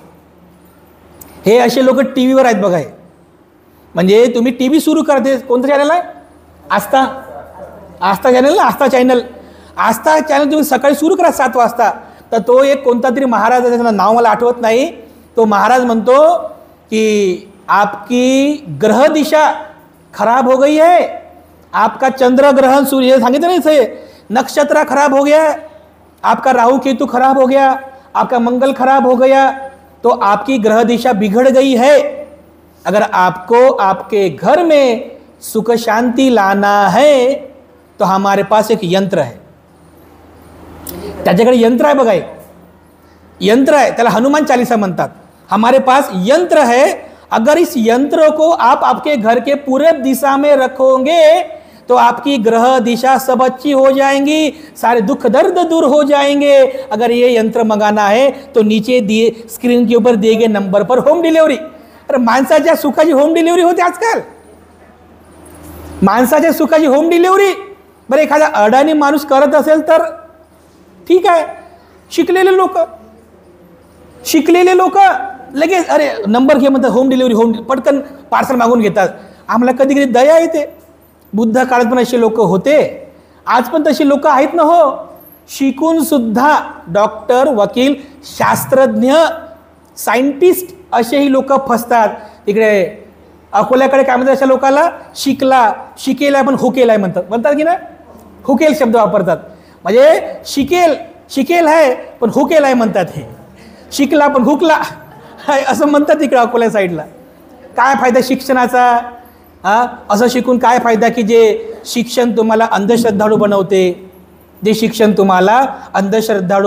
हे असे लोक टी व्हीवर आहेत बघा. म्हणजे तुम्ही टी व्ही सुरू करते, कोणतं चॅनल आहे, आस्था चॅनल ना, आस्था चॅनल तुम्ही सकाळी सुरू करा 7 वाजता. तर तो एक कोणता तरी महाराज, त्याचं नाव मला आठवत नाही, तो महाराज म्हणतो की आपकी ग्रह दिशा खराब हो गई है, आपका चंद्र ग्रहण सूर्य सांगितलं नाही से, नक्षत्र खराब हो गया, आपका राहु केतु खराब हो गया, आपका मंगल खराब हो गया, तो आपकी ग्रह दिशा बिगड़ गई है. अगर आपको आपके घर में सुख शांति लाना है तो हमारे पास एक यंत्र है. त्याच्याकडे यंत्र आहे बघा, यंत्र आहे, त्याला हनुमान चालीसा म्हणतात. हमारे पास यंत्र है, अगर इस यंत्र को आप आपके घर के पूरब दिशा में रखोगे तो आपकी ग्रह दिशा सब अच्छी हो जाएंगी, सारे दुख दर्द दूर हो जाएंगे. अगर ये यंत्र मंगाना है तो नीचे दिए स्क्रीन के ऊपर दिए गए नंबर पर होम डिलिव्हरी. अरे माणसाच्या सुखाची होम डिलिव्हरी होते आजकाल, माणसाच्या सुखाची होम डिलिव्हरी. बरं एखादा अडाणी माणूस करत असेल तर ठीक आहे, शिकलेले लोक लगेच अरे नंबर घे म्हणतात, होम डिलिव्हरी, पटकन पार्सल मागून घेतात. आम्हाला कधी कधी दया येते. बुद्ध काळात पण असे लोक होते, आज पण तशी लोक आहेत ना हो. शिकून सुद्धा डॉक्टर, वकील, शास्त्रज्ञ, सायंटिस्ट असेही लोक फसतात. तिकडे अकोल्याकडे काय म्हणतात अशा लोकांना, शिकेल आहे पण हुकेल आहे म्हणतात की ना, हुकेल शब्द वापरतात. म्हणजे शिकेल आहे पण हुकेल आहे म्हणतात. हे शिकला पण हुकला असं म्हणतात तिकडे अकोल्या साईडला. काय फायदा शिक्षणाचा? असं शिकून काय फायदा की जे शिक्षण तुम्हाला अंधश्रद्धाळू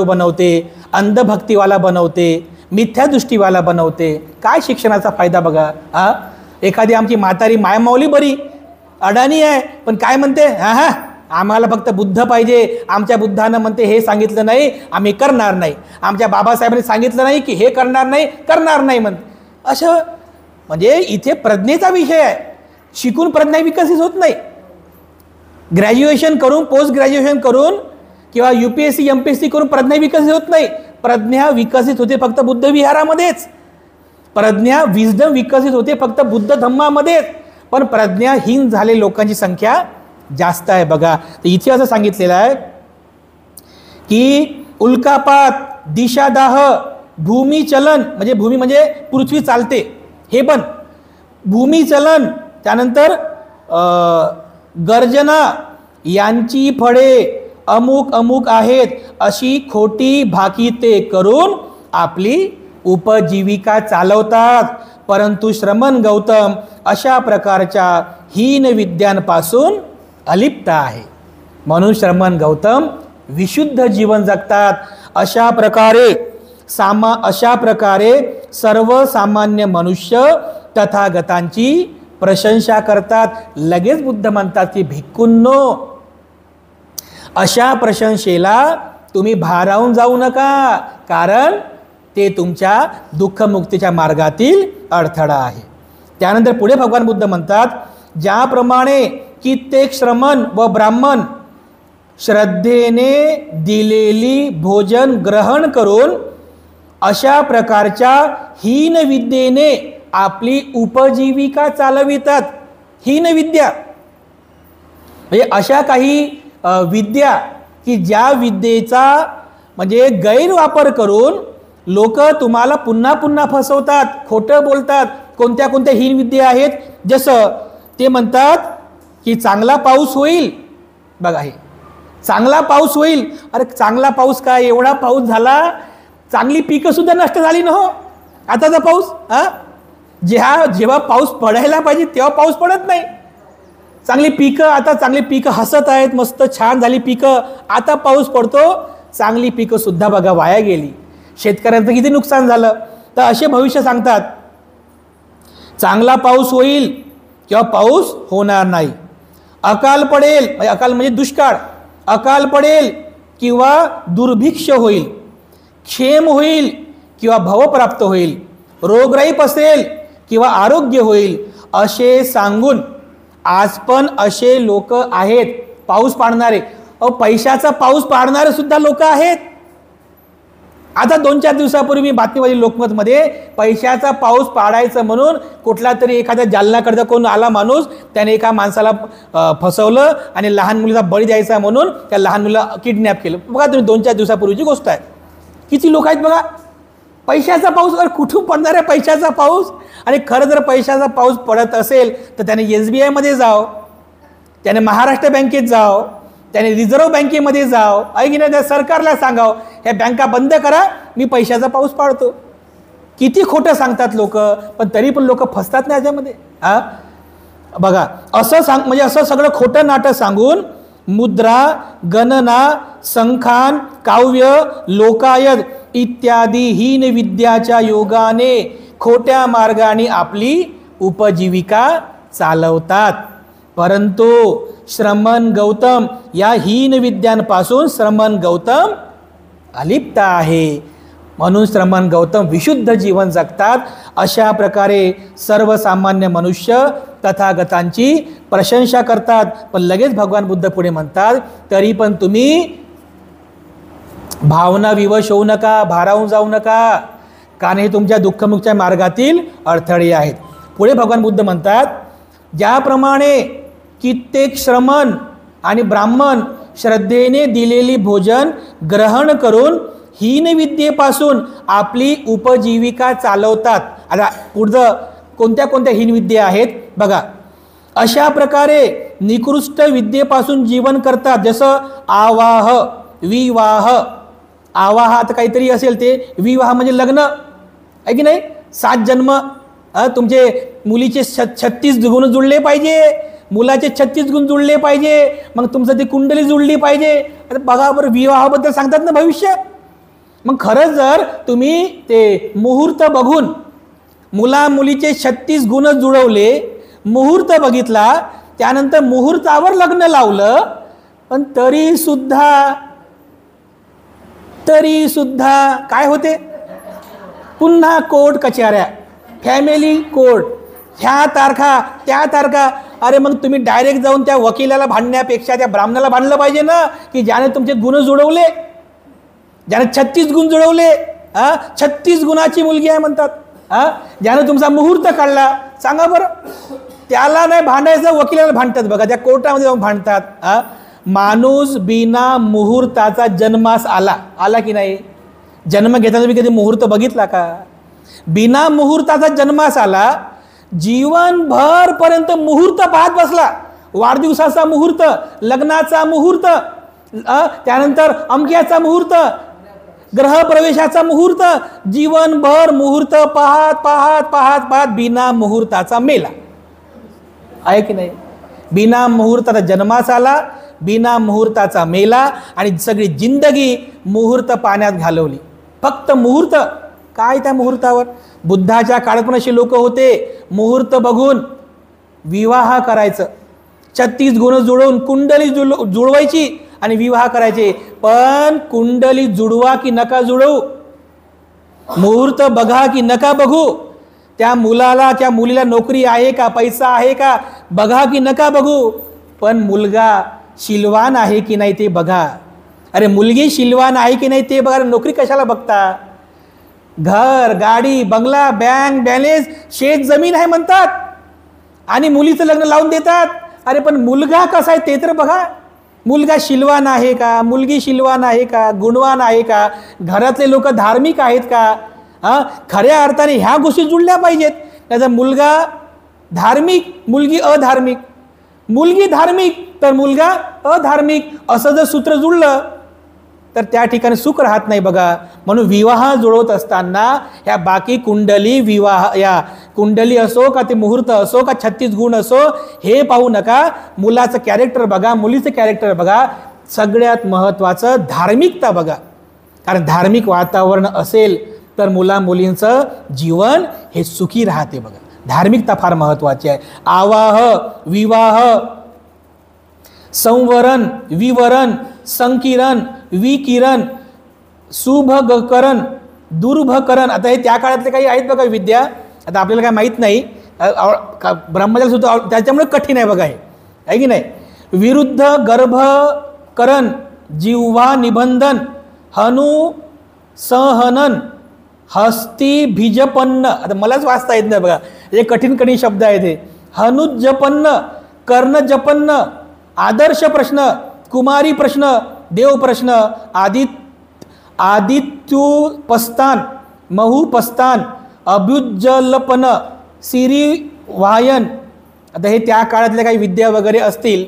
बनवते, अंधभक्तीवाला बनवते, मिथ्यादृष्टीवाला बनवते. काय शिक्षणाचा फायदा बघा. एखादी आमची म्हातारी मायमाऊली बरी अडाणी आहे पण काय म्हणते, आम्हाला फक्त बुद्ध पाहिजे, आमच्या बुद्धानं म्हणते हे सांगितलं नाही आम्ही करणार नाही, आमच्या बाबासाहेबांनी सांगितलं नाही की हे करणार नाही म्हणते. असं म्हणजे इथे प्रज्ञेचा विषय आहे. शिकून प्रज्ञा विकसित होत नाही. ग्रॅज्युएशन करून, पोस्ट ग्रॅज्युएशन करून किंवा UPSC MPSC करून प्रज्ञा विकसित होत नाही. प्रज्ञा विकसित होते फक्त बुद्ध विहारामध्येच. प्रज्ञा विजडम विकसित होते फक्त बुद्ध धम्मामध्येच. पण प्रज्ञाहीन झाले लोकांची संख्या जास्त आहे बघा. तर इथे असं सांगितलेलं आहे की उल्कापात, दिशादाह, भूमिचलन, म्हणजे भूमी म्हणजे पृथ्वी चालते हे पण, भूमिचलन, त्यानंतर गर्जना यांची फळे अमुक अमुक आहेत अशी खोटी भाकिते करून आपली उपजीविका चालवतात. परंतु श्रमण गौतम अशा प्रकारच्या हीन विद्यांपासून अलिप्त आहे. म्हणून श्रमण गौतम विशुद्ध जीवन जगतात. अशा प्रकारे सर्वसामान्य मनुष्य तथागतांची प्रशंसा करतात. लगेच बुद्ध म्हणतात की भिक्खूंनो, अशा प्रशंसेला तुम्ही भारावून जाऊ नका, कारण ते तुमच्या दुःखमुक्तीच्या मार्गातील अडथळा आहे. त्यानंतर पुढे भगवान बुद्ध म्हणतात, ज्याप्रमाणे कित्येक श्रमण व ब्राह्मण श्रद्धेने दिलेली भोजन ग्रहण करून अशा प्रकारच्या हीन विद्येने आपली उपजीविका चालवितात. हीन विद्या म्हणजे अशा काही विद्या की ज्या विद्येचा म्हणजे गैरवापर करून लोक तुम्हाला पुन्हा पुन्हा फसवतात, खोटं बोलतात. कोणत्या कोणत्या हीन विद्या आहेत? जसं ते म्हणतात की चांगला पाऊस होईल. बघा, हे चांगला पाऊस होईल. अरे चांगला पाऊस काय, एवढा पाऊस झाला, चांगली पिकं सुद्धा नष्ट झाली ना हो. आताचा पाऊस जेव्हा पाऊस पडायला पाहिजे तेव्हा पाऊस पडत नाही. चांगली पिकं, आता चांगली पिकं हसत आहेत, मस्त छान झाली पिकं, आता पाऊस पडतो, चांगली पिकं सुद्धा बघा वाया गेली. शेतकऱ्यांचं किती नुकसान झालं. तर असे भविष्य सांगतात, चांगला पाऊस होईल किंवा पाऊस होणार नाही. अकाल पडेल, अकाल म्हणजे दुष्काळ, अकाल पडेल किंवा दुर्भिक्ष होईल, क्षेम होईल किंवा भव प्राप्त होईल, रोगराई पसरेल किंवा आरोग्य होईल, असे सांगून आज पण असे लोक आहेत पाऊस पाडणारे. पैशाचा पाऊस पाडणारे सुद्धा लोक आहेत. आता 2-4 दिवसापूर्वी मी बातमीवाली लोकमतमध्ये पैशाचा पाऊस पाडायचं म्हणून कुठला तरी एखाद्या जालनाकडचा कोण आला माणूस, त्याने एका माणसाला फसवलं आणि लहान मुलीचा बळी द्यायचा म्हणून त्या लहान मुलीला किडनॅप केलं. बघा तुम्ही, 2-4 दिवसापूर्वीची गोष्ट आहे. किती लोक आहेत बघा. पैशाचा पाऊस, अरे कुठून पडणार आहे पैशाचा पाऊस? आणि खरं जर पैशाचा पाऊस पडत असेल तर त्याने SBI मध्ये जाव, त्याने महाराष्ट्र बँकेत जाव, त्याने रिझर्व्ह बँकेमध्ये जाव, आहे की नाही? त्या सरकारला सांगाव, ह्या बँका बंद करा, मी पैशाचा पाऊस पाडतो. किती खोटं सांगतात लोक, पण तरी पण लोक फसतात ना याच्यामध्ये. बघा, असं म्हणजे असं सगळं खोटं नाटक सांगून मुद्रा, गणना, संखान, काव्य, लोकायत इत्यादी हीन विद्याच्या योगाने खोट्या मार्गाने आपली उपजीविका चालवतात. परंतु श्रमण गौतम या हीन विद्यांपासून श्रमण गौतम अलिप्त आहे. म्हणून श्रमण गौतम विशुद्ध जीवन जगतात. अशा प्रकारे सर्वसामान्य मनुष्य तथागतांची प्रशंसा करतात. पण लगेच भगवान बुद्ध पुढे म्हणतात, तरी पण तुम्ही भावना विवश होऊ नका, भारावून जाऊ नका, कारण हे तुमच्या दुःखमुक्तीच्या मार्गातील अडथळे आहेत. पुढे भगवान बुद्ध म्हणतात, ज्याप्रमाणे कित्येक श्रमण आणि ब्राह्मण श्रद्धेने दिलेली भोजन ग्रहण करून हीन विद्येपासून आपली उपजीविका चालवतात. आता पुढचं कोणत्या कोणत्या हीन विद्या आहेत बघा. अशा प्रकारे निकृष्ट विद्येपासून जीवन करतात. जसं आवाह, विवाह. आवाह आता काहीतरी असेल ते, विवाह म्हणजे लग्न, आहे की नाही? 7 जन्म, तुमचे मुलीचे 36 गुण जुळले पाहिजे, मुलाचे 36 गुण जुळले पाहिजे, मग तुमचं ती कुंडली जुळली पाहिजे. आता बघा बरं, विवाहाबद्दल सांगतात ना भविष्य. मग खरंच जर तुम्ही ते मुहूर्त बघून मुला मुलीचे 36 गुण जुळवले, मुहूर्त बघितला, त्यानंतर मुहूर्तावर लग्न लावलं, पण तरी सुद्धा काय होते? पुन्हा कोर्ट कचेऱ्या, फॅमिली कोर्ट, ह्या तारखा त्या तारखा. अरे मग तुम्ही डायरेक्ट जाऊन त्या वकिलाला भांडण्यापेक्षा त्या ब्राह्मणाला भांडलं पाहिजे ना, की ज्याने तुमचे गुण जुळवले, ज्याने 36 गुण जुळवले. 36 गुणाची मुलगी आहे म्हणतात. ज्याने तुमचा मुहूर्त काढला. सांगा बरं, त्याला नाही भांडायचं, वकिलाला भांडतात. बघा, त्या कोर्टामध्ये जाऊन भांडतात. माणूस बिना मुहूर्ताचा जन्मास आला की नाही? जन्म घेताना तुम्ही कधी मुहूर्त बघितला का? बिना मुहूर्ताचा जन्मास आला, जीवनभर पर्यंत मुहूर्त पाहत बसला. वाढदिवसाचा मुहूर्त, लग्नाचा मुहूर्त, त्यानंतर अमक्याचा मुहूर्त, ग्रहप्रवेशाचा मुहूर्त, जीवनभर मुहूर्त पाहत पाहत पाहत पाहत बिना मुहूर्ताचा मेला. आहे की नाही? बिना मुहूर्ताचा जन्मास आला, बिना मुहूर्ताचा मेला, आणि सगळी जिंदगी मुहूर्त पाण्यात घालवली. फक्त मुहूर्त. काय त्या मुहूर्तावर? बुद्धाच्या काळात पण असे लोक होते, मुहूर्त बघून विवाह करायचं, 36 गुण जुळवून कुंडली जुळवायची आणि विवाह करायचे. पण कुंडली जुळवा की नका जुळवू, मुहूर्त बघा की नका बघू, त्या मुलाला त्या मुलीला नोकरी आहे का, पैसा आहे का बघा की नका बघू, पण मुलगा शीलवान आहे की नाही ते बघा. अरे मुलगी शीलवान आहे की नाही ते बघा, नोकरी कशाला बघता? घर, गाडी, बंगला, बँक बॅलेन्स, शेत जमीन आहे म्हणतात आणि मुलीचं लग्न लावून देतात. अरे पण मुलगा कसा आहे ते तर बघा. मुलगा शिलवान आहे का, मुलगी शिलवान आहे का, गुणवान आहे का, घरातले लोक धार्मिक आहेत का. खऱ्या अर्थाने ह्या गोष्टी जुळल्या पाहिजेत. त्याचा मुलगा धार्मिक, मुलगी अधार्मिक, मुलगी धार्मिक तर मुलगा अधार्मिक, असं जर सूत्र जुळलं तर त्या ठिकाणी सुख राहत नाही बघा. म्हणून विवाह जुळवत असताना ह्या बाकी कुंडली विवाह, या कुंडली असो का ते मुहूर्त असो का 36 गुण असो, हे पाहू नका. मुलाचं कॅरेक्टर बघा, मुलीचं कॅरेक्टर बघा. सगळ्यात महत्त्वाचं धार्मिकता बघा. कारण धार्मिक वातावरण असेल तर मुला मुलींचं जीवन हे सुखी राहते बघा. धार्मिकता फार महत्त्वाची आहे. आवाह, विवाह, संवरण, विवरण, संकिरण, विकिरण, शुभकरण, दुर्भकरण. आता हे त्या काळातले काही आहेत बघा विद्या. आता आपल्याला काय माहीत नाही, ब्रह्मचारी सुद्धा त्याच्यामुळे कठीण आहे बघा हे, आहे की नाही. विरुद्ध गर्भकरण, जिव्हा निबंधन, हनु सहनन, हस्ती भिजपन्न. आता मलाच वाचता येत नाही बघा, हे कठीण कठीण शब्द आहेत हे. हनुजपन्न, कर्णजपन्न, आदर्श प्रश्न, कुमारी प्रश्न, देव प्रश्न, आदित्युपस्थान, महूपस्थान, अभ्युज्जलपन, सिरिवायन. आता हे त्या काळातल्या काही विद्या वगैरे असतील,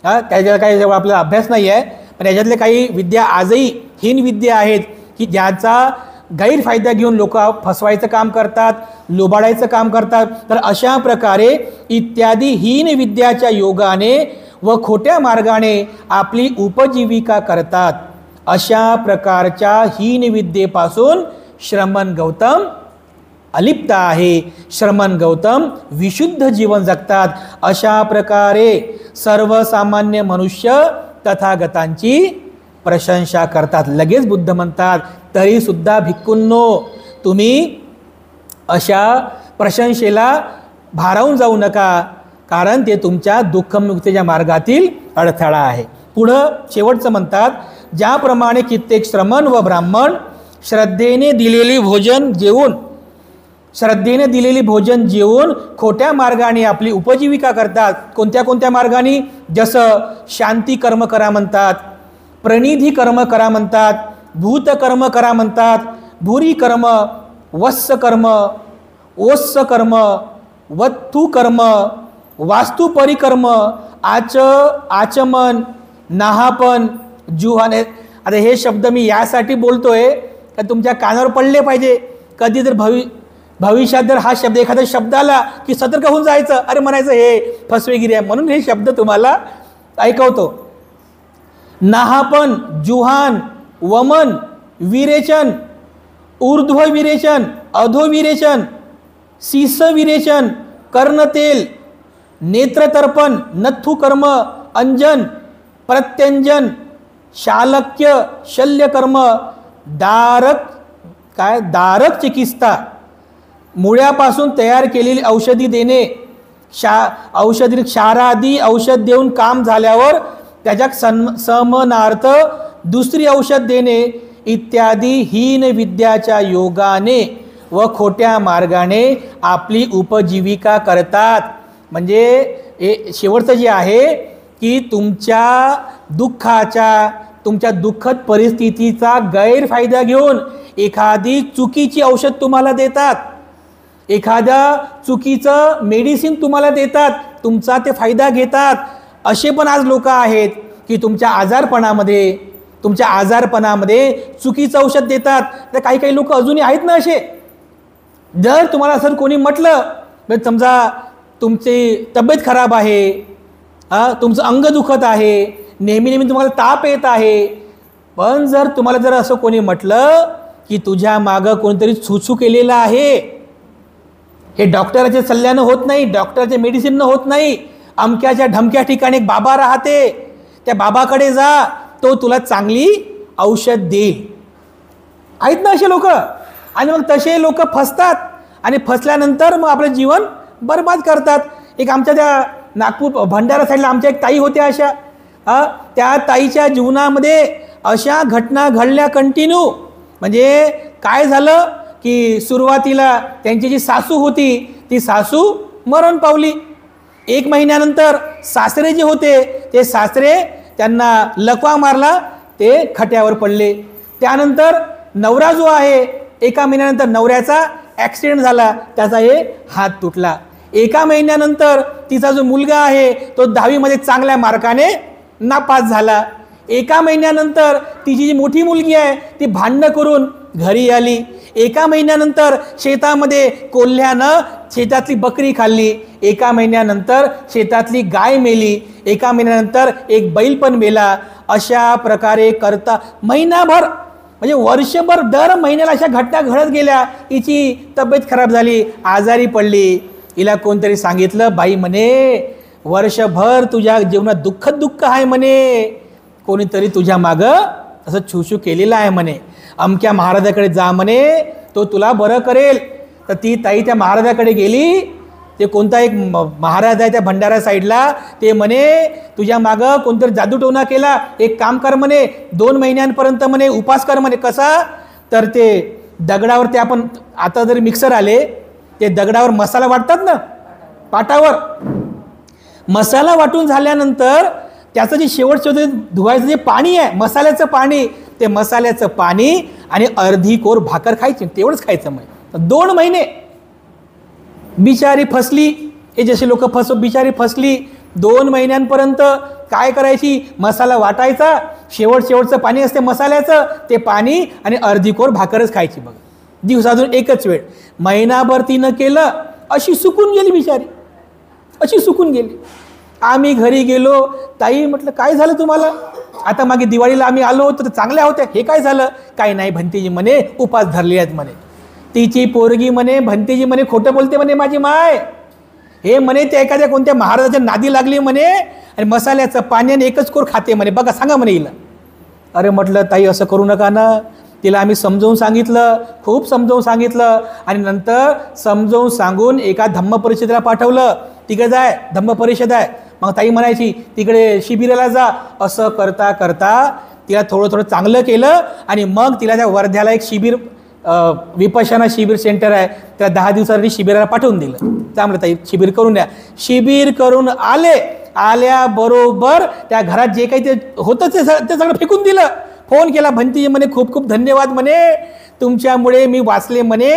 त्याच्याला काही आपला अभ्यास नाही आहे, पण याच्यातले काही विद्या आजही हीन विद्या आहेत की ज्याचा गैरफायदा घेऊन लोक फसवायचं काम करतात, लुबाडायचं काम करतात. तर अशा प्रकारे इत्यादी हीन विद्याच्या योगाने व खोट्या मार्गाने आपली उपजीविका करतात. अशा प्रकारच्या हीन विद्येपासून श्रमण गौतम अलिप्त आहे. श्रमण गौतम विशुद्ध जीवन जगतात. अशा प्रकारे सर्वसामान्य मनुष्य तथागतांची प्रशंसा करतात. लगेच बुद्ध म्हणतात, तरी सुद्धा भिक्खूंनो, तुम्ही अशा प्रशंसेला भारावून जाऊ नका, कारण ते तुमच्या दुःखमुक्तीच्या मार्गातील अडथळा आहे. पुढं शेवटचं म्हणतात, ज्याप्रमाणे कित्येक श्रमण व ब्राह्मण श्रद्धेने दिलेली भोजन जेवून खोट्या मार्गाने आपली उपजीविका करतात. कोणत्या कोणत्या मार्गाने? जसं शांती कर्म करा म्हणतात, प्रणिधी कर्म करा म्हणतात, भूत कर्म करा म्हणतात, भूरी कर्म, वत्स कर्म, ओस्स कर्म, वत्तू कर्म, वास्तुपरिकर्म, आचमन, नाहापन, जुहान. आता हे शब्द मी यासाठी बोलतोय का तुमच्या कानावर पडले पाहिजे. कधी जर भविष्यात जर हा शब्द, एखादा शब्द आला की सतर्क होऊन जायचं, अरे म्हणायचं हे फसवेगिरी आहे. म्हणून हे शब्द तुम्हाला ऐकवतो. नाहापन, जुहान, वमन, विरेचन, ऊर्ध्व विरेचन, अधो विरेचन, शीस विरेचन, कर्णतेल, नेत्रतर्पण, नथु कर्म, अंजन, प्रत्यंजन, शालक्य, शल्यकर्म, दारक चिकित्सा, मुळ्यापासून तयार केलेली औषधी देणे, औषधी क्षारादी औषध देऊन काम झाल्यावर त्याच्या समनार्थ दुसरी औषध देणे इत्यादी हीन विद्याच्या योगाने व खोट्या मार्गाने आपली उपजीविका करतात. म्हणजे शेवटचं जे आहे की तुमच्या दुःखद परिस्थितीचा गैरफायदा घेऊन एखादी चुकीची औषध तुम्हाला देतात, एखाद्या चुकीचं मेडिसिन तुम्हाला देतात, तुमचा ते फायदा घेतात. असे पण आज लोक आहेत की तुमच्या आजारपणामध्ये चुकीचं औषध देतात. तर काही काही लोक अजूनही आहेत ना असे. जर तुम्हाला असं कोणी म्हटलं समजा तुमची तब्येत खराब आहे, तुमचं अंग दुखत आहे, नेहमी तुम्हाला ताप येत आहे, पण जर तुम्हाला जर असं कोणी म्हटलं की तुझ्या मागं कोणीतरी छुछू केलेलं आहे, हे डॉक्टरच्या सल्ल्यानं होत नाही, डॉक्टरच्या मेडिसिननं होत नाही, अमक्याच्या ढमक्या ठिकाणी एक बाबा राहते, त्या बाबाकडे जा, तो तुला चांगली औषध देईल. आहेत ना असे लोक. आणि मग तसे लोक फसतात आणि फसल्यानंतर मग आपलं जीवन बर्बाद करतात. एक आमच्या त्या नागपूर भंडारा साईडला आमच्या एक ताई होत्या अशा. त्या ताईच्या जीवनामध्ये अशा घटना घडल्या कंटिन्यू. म्हणजे काय झालं की सुरुवातीला त्यांची जी सासू होती ती सासू मरण पावली. 1 महिन्यानंतर सासरे जे होते ते सासरे त्यांना लकवा मारला, ते खट्यावर पडले. त्यानंतर नवरा जो आहे 1 महिन्यानंतर नवऱ्याचा ॲक्सिडेंट झाला, त्याचा हात तुटला. 1 महिन्यानंतर तिचा जो मुलगा आहे तो 10वी मध्ये चांगल्या मार्काने नापास झाला. 1 महिन्यानंतर तिची जी मोठी मुलगी आहे ती भांडणं करून घरी आली. 1 महिन्यानंतर शेतामध्ये कोल्ह्यानं शेतातली बकरी खाल्ली. 1 महिन्यानंतर शेतातली गाय मेली. 1 महिन्यानंतर एक बैल पण मेला. अशा प्रकारे करता महिनाभर म्हणजे वर्षभर दर महिन्याला अशा घटना घडत गेल्या. हिची तब्येत खराब झाली, आजारी पडली. हिला कोणतरी सांगितलं, बाई म्हणे वर्षभर तुझ्या जीवनात दुःख आहे म्हणे, कोणीतरी तुझ्या मागं असं छूछू केलेलं आहे म्हणे. अमक्या महाराजाकडे जा म्हणे, तो तुला बरं करेल. तर ती ताई त्या महाराजाकडे गेली. ते कोणता एक महाराज आहे त्या भंडारा साईडला, ते म्हणे तुझ्या मागं कोणतरी जादूटोना केला, एक काम कर म्हणे, 2 महिन्यांपर्यंत म्हणे उपास कर म्हणे. कसा? तर ते दगडावर, ते आपण आता जरी मिक्सर आले ते दगडावर मसाला वाटतात ना, पाटावर मसाला वाटून झाल्यानंतर त्याचं जे शेवटचं धुवायचं जे पाणी आहे, मसाल्याचं पाणी, ते मसाल्याचं पाणी आणि अर्धी कोर भाकर खायची, तेवढंच खायचं. मग 2 महिने बिचारी फसली. हे जसे लोक बिचारी फसली. 2 महिन्यांपर्यंत काय करायची? मसाला वाटायचा, शेवटचं पाणी असते मसाल्याचं, ते पाणी आणि अर्धी कोर भाकरच खायची. बघा, दिवसातून एकच वेळ. महिनाभर तिनं केलं, अशी सुकून गेली बिचारी, अशी सुकून गेली. आम्ही घरी गेलो. ताई म्हटलं काय झालं तुम्हाला? आता मागे दिवाळीला आम्ही आलो होतो तर चांगल्या होत्या, हे काय झालं? काय नाही, भंतेजी म्हणे उपास धरले आहेत म्हणे. तिची पोरगी म्हणे भंतेजी म्हणे खोटं बोलते म्हणे माझी माय. हे म्हणे ते एखाद्या कोणत्या महाराजाच्या नादी लागली म्हणे आणि मसाल्याचं पाण्याने एकच कोर खाते म्हणे. बघा, सांगा म्हणे हिला. अरे म्हटलं ताई असं करू नका ना. तिला आम्ही समजावून सांगितलं, खूप समजावून सांगितलं, आणि नंतर समजावून सांगून एका धम्म परिषदेला पाठवलं. तिकडे जाय, धम्म परिषद आहे. मग ताई म्हणायची तिकडे शिबिराला जा. असं करता करता तिला थोडं चांगलं केलं आणि मग तिला त्या वर्ध्याला एक शिबिर, विपश्यना शिबिर सेंटर आहे, त्याला 10 दिवसासाठी शिबिराला पाठवून दिलं. चांगलं ताई शिबिर करून या. शिबिर करून आल्याबरोबर त्या घरात जे काही ते होतं ते सगळं फेकून दिलं. फोन केला, भंतीजी म्हणे खूप खूप धन्यवाद म्हणे, तुमच्यामुळे मी वाचले म्हणे,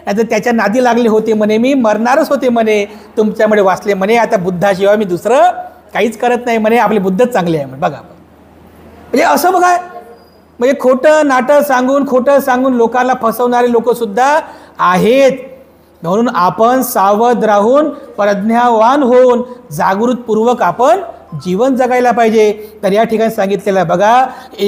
नाहीतर त्याच्या नादी लागले होते म्हणे, मी मरणारच होते म्हणे, तुमच्यामुळे वाचले म्हणे. आता बुद्धाशिवाय मी दुसरं काहीच करत नाही म्हणे, आपले बुद्धच चांगले आहे म्हणे. बघा, म्हणजे असं बघा, म्हणजे खोटं सांगून लोकांना फसवणारे लोकसुद्धा आहेत. म्हणून आपण सावध राहून, प्रज्ञावान होऊन, जागृतपूर्वक आपण जीवन जगायला पाहिजे. तर या ठिकाणी सांगितलेलं आहे बघा,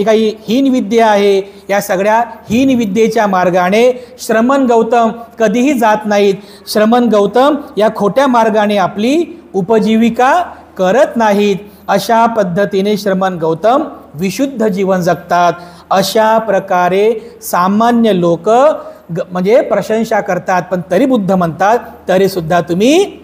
काही हीन विद्या आहे. या सगळ्या हीन विद्येच्या मार्गाने श्रमण गौतम कधीही जात नाहीत. श्रमण गौतम या खोट्या मार्गाने आपली उपजीविका करत नाहीत. अशा पद्धतीने श्रमण गौतम विशुद्ध जीवन जगतात. अशा प्रकारे सामान्य लोक म्हणजे प्रशंसा करतात, पण तरी बुद्ध म्हणतात तरीसुद्धा तुम्ही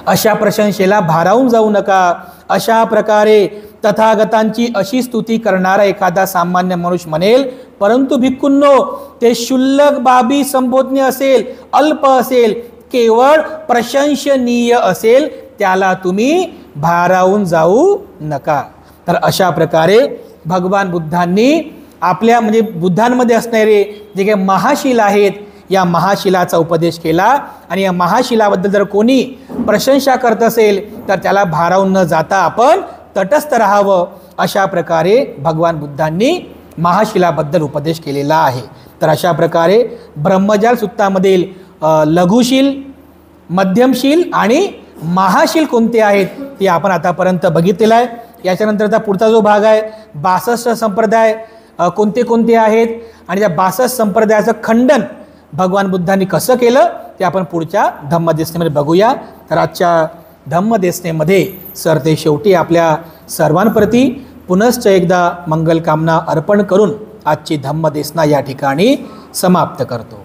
अशा प्रशंसेला भारावून जाऊ नका. अशा प्रकारे तथागतांची अशी स्तुती करणारा एखादा सामान्य मनुष्य म्हणेल, परंतु भिक्खूंनो, ते क्षुल्लक बाबी संबोधने असेल, अल्प असेल, केवळ प्रशंसनीय असेल, त्याला तुम्ही भारावून जाऊ नका. तर अशा प्रकारे भगवान बुद्धांनी आपल्या म्हणजे बुद्धांमध्ये असणारे जे काही महाशील आहेत, या महाशिलाचा उपदेश केला. आणि या महाशिलाबद्दल जर कोणी प्रशंसा करत असेल तर त्याला भारावून न जाता आपण तटस्थ राहावं. अशा प्रकारे भगवान बुद्धांनी महाशिलाबद्दल उपदेश केलेला आहे. तर अशा प्रकारे ब्रह्मजाल सूत्रामधील लघुशील, मध्यमशील आणि महाशील कोणते आहेत ते आपण आतापर्यंत बघितलेलं आहे. याच्यानंतरचा पुढचा जो भाग आहे 62 संप्रदाय कोणते कोणते आहेत आणि त्या 62 संप्रदायाचं खंडन भगवान बुद्धांनी कसं केलं ते आपण पुढच्या धम्मदेशनेमध्ये बघूया. तर आजच्या धम्मदेशनेमध्ये सरते शेवटी आपल्या सर्वांप्रती पुनश्च एकदा मंगलकामना अर्पण करून आजची धम्मदेशना या ठिकाणी समाप्त करतो.